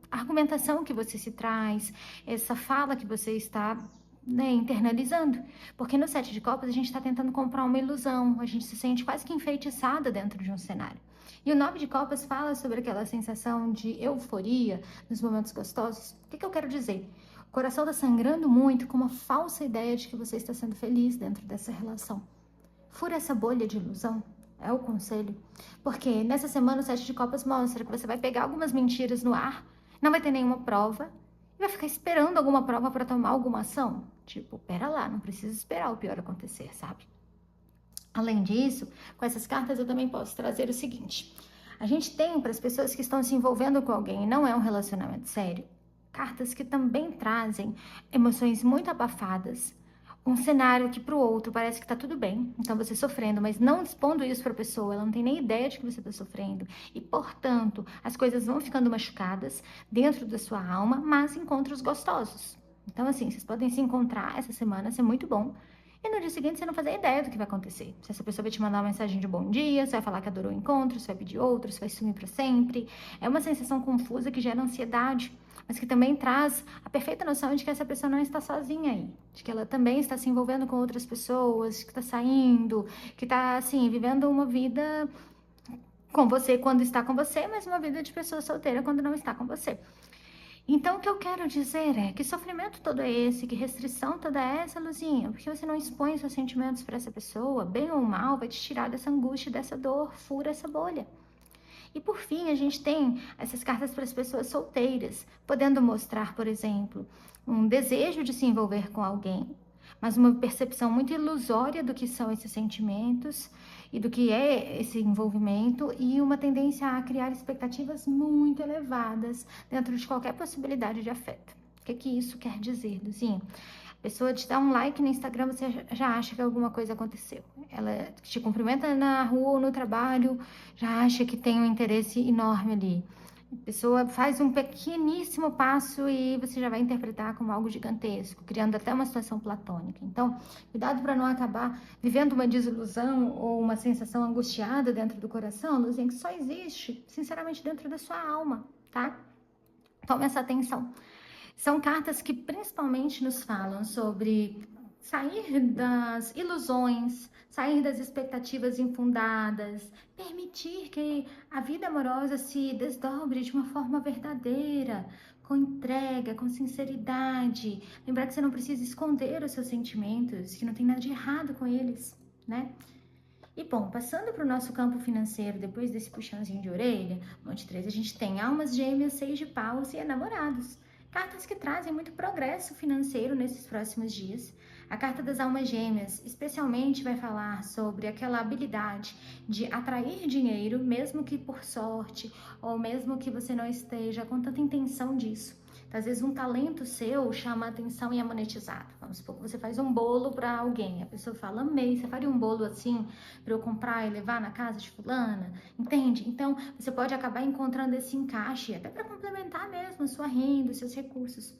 argumentação que você se traz, essa fala que você está internalizando, porque no 7 de copas a gente está tentando comprar uma ilusão, a gente se sente quase que enfeitiçada dentro de um cenário. E o 9 de copas fala sobre aquela sensação de euforia nos momentos gostosos. O que eu quero dizer? O coração está sangrando muito com uma falsa ideia de que você está sendo feliz dentro dessa relação. Fura essa bolha de ilusão, é o conselho. Porque nessa semana o 7 de copas mostra que você vai pegar algumas mentiras no ar, não vai ter nenhuma prova, e vai ficar esperando alguma prova para tomar alguma ação. Tipo, pera lá, não precisa esperar o pior acontecer, sabe? Além disso, com essas cartas eu também posso trazer o seguinte. A gente tem, para as pessoas que estão se envolvendo com alguém e não é um relacionamento sério, cartas que também trazem emoções muito abafadas, um cenário que para o outro parece que tá tudo bem, então você sofrendo, mas não expondo isso para a pessoa, ela não tem nem ideia de que você está sofrendo, e portanto, as coisas vão ficando machucadas dentro da sua alma, mas encontros gostosos. Então assim, vocês podem se encontrar essa semana, ser muito bom, e no dia seguinte você não fazer ideia do que vai acontecer. Se essa pessoa vai te mandar uma mensagem de bom dia, você vai falar que adorou o encontro, você vai pedir outro, você vai sumir para sempre. É uma sensação confusa que gera ansiedade. mas que também traz a perfeita noção de que essa pessoa não está sozinha aí, de que ela também está se envolvendo com outras pessoas, que está saindo, que está, assim, vivendo uma vida com você quando está com você, mas uma vida de pessoa solteira quando não está com você. Então, o que eu quero dizer é que sofrimento todo é esse, que restrição toda é essa, Luzinha, porque você não expõe seus sentimentos para essa pessoa, bem ou mal, vai te tirar dessa angústia, dessa dor, fura essa bolha. E por fim, a gente tem essas cartas para as pessoas solteiras, podendo mostrar, por exemplo, um desejo de se envolver com alguém, mas uma percepção muito ilusória do que são esses sentimentos e do que é esse envolvimento e uma tendência a criar expectativas muito elevadas dentro de qualquer possibilidade de afeto. O que isso quer dizer, Luzinha? A pessoa te dá um like no Instagram, você já acha que alguma coisa aconteceu. Ela te cumprimenta na rua ou no trabalho, já acha que tem um interesse enorme ali. A pessoa faz um pequeníssimo passo e você já vai interpretar como algo gigantesco, criando até uma situação platônica. Então, cuidado para não acabar vivendo uma desilusão ou uma sensação angustiada dentro do coração, Luzinha, que só existe, sinceramente, dentro da sua alma, tá? Tome essa atenção. São cartas que principalmente nos falam sobre sair das ilusões, sair das expectativas infundadas, permitir que a vida amorosa se desdobre de uma forma verdadeira, com entrega, com sinceridade. Lembrar que você não precisa esconder os seus sentimentos, que não tem nada de errado com eles, né? E bom, passando para o nosso campo financeiro, depois desse puxãozinho de orelha, Monte 3, a gente tem almas gêmeas, 6 de paus e enamorados. Cartas que trazem muito progresso financeiro nesses próximos dias. A carta das almas gêmeas, especialmente, vai falar sobre aquela habilidade de atrair dinheiro, mesmo que por sorte, ou mesmo que você não esteja com tanta intenção disso. Às vezes um talento seu chama a atenção e é monetizado. Vamos supor que você faz um bolo para alguém, a pessoa fala, amei, você faria um bolo assim para eu comprar e levar na casa de fulana? Entende? Então, você pode acabar encontrando esse encaixe, até para complementar mesmo a sua renda, os seus recursos.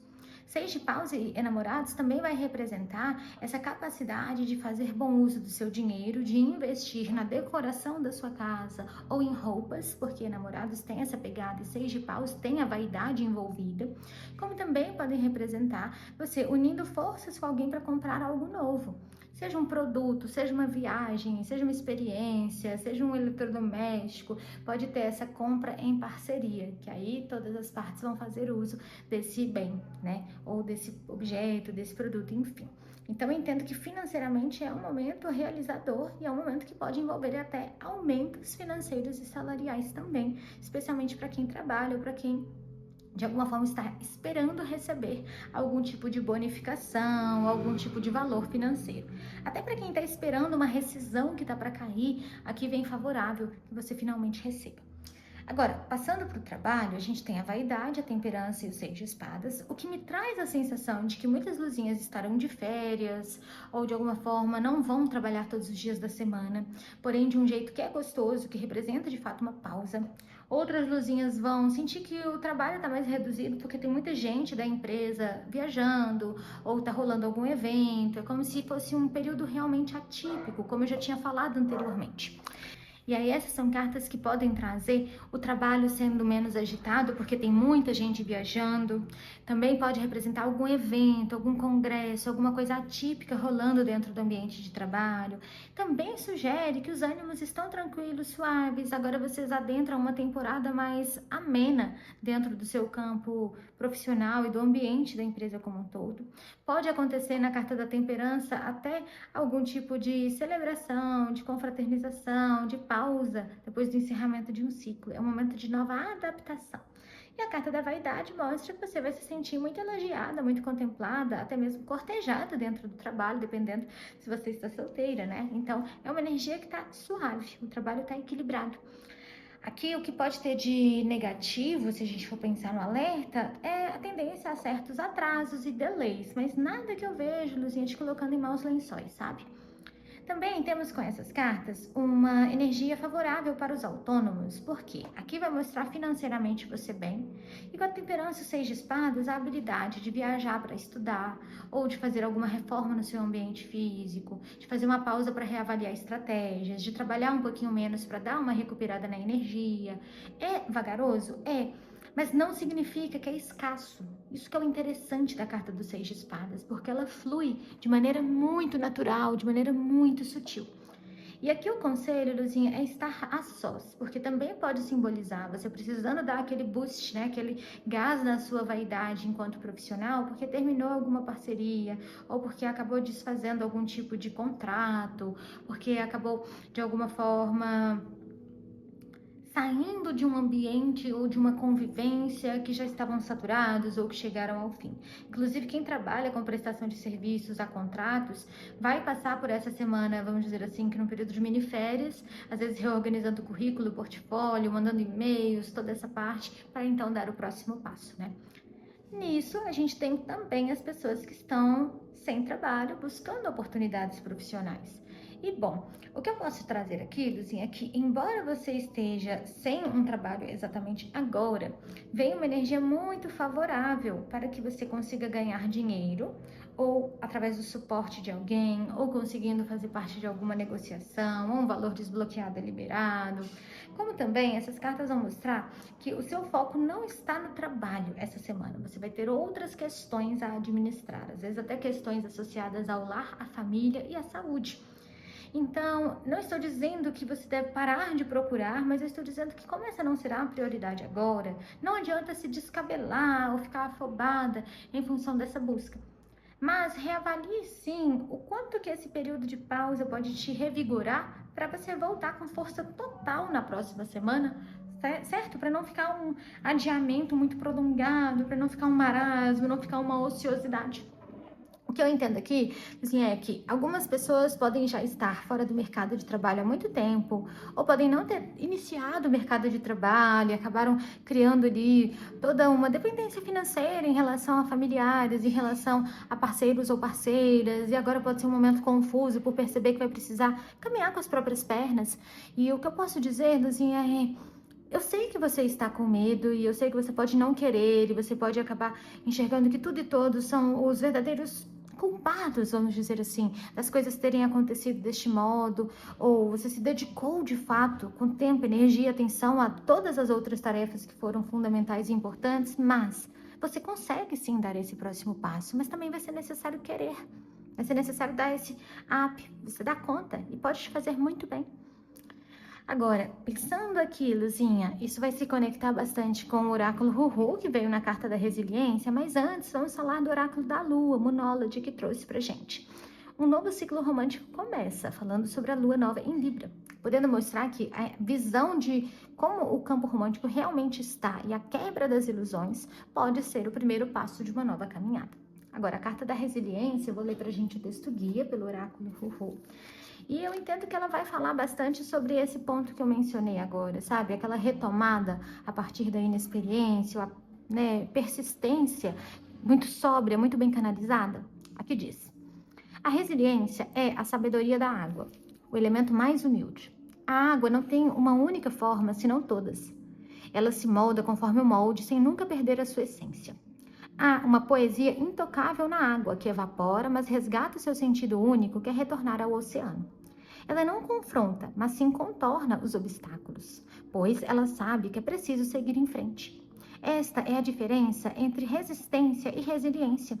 6 de paus e enamorados também vai representar essa capacidade de fazer bom uso do seu dinheiro, de investir na decoração da sua casa ou em roupas, porque enamorados têm essa pegada e 6 de paus tem a vaidade envolvida, como também podem representar você unindo forças com alguém para comprar algo novo. Seja um produto, seja uma viagem, seja uma experiência, seja um eletrodoméstico, pode ter essa compra em parceria, que aí todas as partes vão fazer uso desse bem, né? Ou desse objeto, desse produto, enfim. Então, eu entendo que financeiramente é um momento realizador e é um momento que pode envolver até aumentos financeiros e salariais também, especialmente para quem trabalha ou para quem de alguma forma está esperando receber algum tipo de bonificação, algum tipo de valor financeiro. Até para quem está esperando uma rescisão que está para cair, aqui vem favorável que você finalmente receba. Agora, passando para o trabalho, a gente tem a vaidade, a temperança e o 6 de espadas, o que me traz a sensação de que muitas luzinhas estarão de férias ou de alguma forma não vão trabalhar todos os dias da semana, porém de um jeito que é gostoso, que representa de fato uma pausa. Outras luzinhas vão sentir que o trabalho está mais reduzido porque tem muita gente da empresa viajando ou está rolando algum evento, é como se fosse um período realmente atípico, como eu já tinha falado anteriormente. E aí essas são cartas que podem trazer o trabalho sendo menos agitado, porque tem muita gente viajando. Também pode representar algum evento, algum congresso, alguma coisa atípica rolando dentro do ambiente de trabalho. Também sugere que os ânimos estão tranquilos, suaves. Agora vocês adentram uma temporada mais amena dentro do seu campo profissional e do ambiente da empresa como um todo. Pode acontecer na carta da temperança até algum tipo de celebração, de confraternização, de pausa depois do encerramento de um ciclo. É um momento de nova adaptação. E a carta da vaidade mostra que você vai se sentir muito elogiada, muito contemplada, até mesmo cortejada dentro do trabalho, dependendo se você está solteira, né? Então, é uma energia que está suave, o trabalho está equilibrado. Aqui, o que pode ter de negativo, se a gente for pensar no alerta, é a tendência a certos atrasos e delays, mas nada que eu vejo, Luzinha, te colocando em maus lençóis, sabe? Também temos com essas cartas uma energia favorável para os autônomos, porque aqui vai mostrar financeiramente você bem, e com a temperança 6 de espadas, a habilidade de viajar para estudar, ou de fazer alguma reforma no seu ambiente físico, de fazer uma pausa para reavaliar estratégias, de trabalhar um pouquinho menos para dar uma recuperada na energia. É vagaroso? É. Mas não significa que é escasso. Isso que é o interessante da carta do Seis de Espadas, porque ela flui de maneira muito natural, de maneira muito sutil. E aqui o conselho, Luzinha, é estar a sós, porque também pode simbolizar você precisando dar aquele boost, né, aquele gás na sua vaidade enquanto profissional, porque terminou alguma parceria, ou porque acabou desfazendo algum tipo de contrato, porque acabou, de alguma forma, saindo de um ambiente ou de uma convivência que já estavam saturados ou que chegaram ao fim. Inclusive, quem trabalha com prestação de serviços a contratos vai passar por essa semana, vamos dizer assim, que no período de miniférias, às vezes reorganizando o currículo, o portfólio, mandando e-mails, toda essa parte, para então dar o próximo passo, né? Nisso, a gente tem também as pessoas que estão sem trabalho, buscando oportunidades profissionais. E bom, o que eu posso trazer aqui, Luzinha, é que embora você esteja sem um trabalho exatamente agora, vem uma energia muito favorável para que você consiga ganhar dinheiro, ou através do suporte de alguém, ou conseguindo fazer parte de alguma negociação, ou um valor desbloqueado é liberado. Como também essas cartas vão mostrar que o seu foco não está no trabalho essa semana. Você vai ter outras questões a administrar, às vezes até questões associadas ao lar, à família e à saúde. Então, não estou dizendo que você deve parar de procurar, mas eu estou dizendo que como essa não será a prioridade agora, não adianta se descabelar ou ficar afobada em função dessa busca. Mas reavalie sim o quanto que esse período de pausa pode te revigorar para você voltar com força total na próxima semana, certo? Para não ficar um adiamento muito prolongado, para não ficar um marasmo, não ficar uma ociosidade. O que eu entendo aqui, assim, é que algumas pessoas podem já estar fora do mercado de trabalho há muito tempo, ou podem não ter iniciado o mercado de trabalho e acabaram criando ali toda uma dependência financeira em relação a familiares, em relação a parceiros ou parceiras, e agora pode ser um momento confuso por perceber que vai precisar caminhar com as próprias pernas. E o que eu posso dizer, Luzinha, eu sei que você está com medo e eu sei que você pode não querer e você pode acabar enxergando que tudo e todos são os verdadeiros culpados, vamos dizer assim, das coisas terem acontecido deste modo, ou você se dedicou de fato, com tempo, energia e atenção a todas as outras tarefas que foram fundamentais e importantes, mas você consegue sim dar esse próximo passo, mas também vai ser necessário querer, vai ser necessário dar esse up, você dá conta e pode te fazer muito bem. Agora, pensando aqui, Luzinha, isso vai se conectar bastante com o oráculo Huhu, que veio na carta da resiliência, mas antes vamos falar do oráculo da Lua, Monóloge, que trouxe pra gente. Um novo ciclo romântico começa, falando sobre a Lua nova em Libra, podendo mostrar que a visão de como o campo romântico realmente está e a quebra das ilusões pode ser o primeiro passo de uma nova caminhada. Agora, a carta da resiliência, eu vou ler pra gente o texto guia pelo oráculo Huhu. E eu entendo que ela vai falar bastante sobre esse ponto que eu mencionei agora, sabe? Aquela retomada a partir da inexperiência, persistência, muito sóbria, muito bem canalizada. Aqui diz: a resiliência é a sabedoria da água, o elemento mais humilde. A água não tem uma única forma, senão todas. Ela se molda conforme o molde, sem nunca perder a sua essência. Há uma poesia intocável na água, que evapora, mas resgata seu sentido único, que é retornar ao oceano. Ela não confronta, mas sim contorna os obstáculos, pois ela sabe que é preciso seguir em frente. Esta é a diferença entre resistência e resiliência.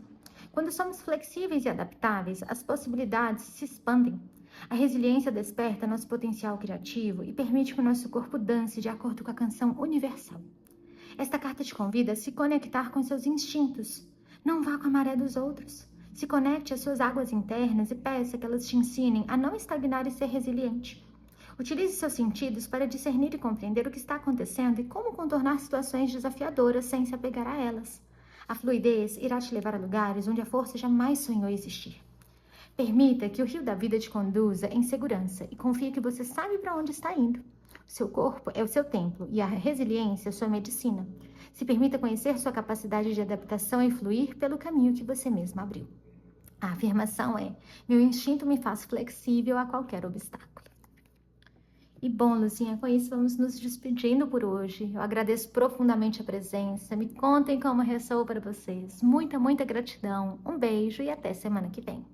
Quando somos flexíveis e adaptáveis, as possibilidades se expandem. A resiliência desperta nosso potencial criativo e permite que o nosso corpo dance de acordo com a canção universal. Esta carta te convida a se conectar com seus instintos. Não vá com a maré dos outros. Se conecte às suas águas internas e peça que elas te ensinem a não estagnar e ser resiliente. Utilize seus sentidos para discernir e compreender o que está acontecendo e como contornar situações desafiadoras sem se apegar a elas. A fluidez irá te levar a lugares onde a força jamais sonhou existir. Permita que o rio da vida te conduza em segurança e confie que você sabe para onde está indo. O seu corpo é o seu templo e a resiliência é sua medicina. Se permita conhecer sua capacidade de adaptação e fluir pelo caminho que você mesmo abriu. A afirmação é: meu instinto me faz flexível a qualquer obstáculo. E bom, Luzinha, com isso vamos nos despedindo por hoje. Eu agradeço profundamente a presença. Me contem como ressoou para vocês. Muita, muita gratidão. Um beijo e até semana que vem.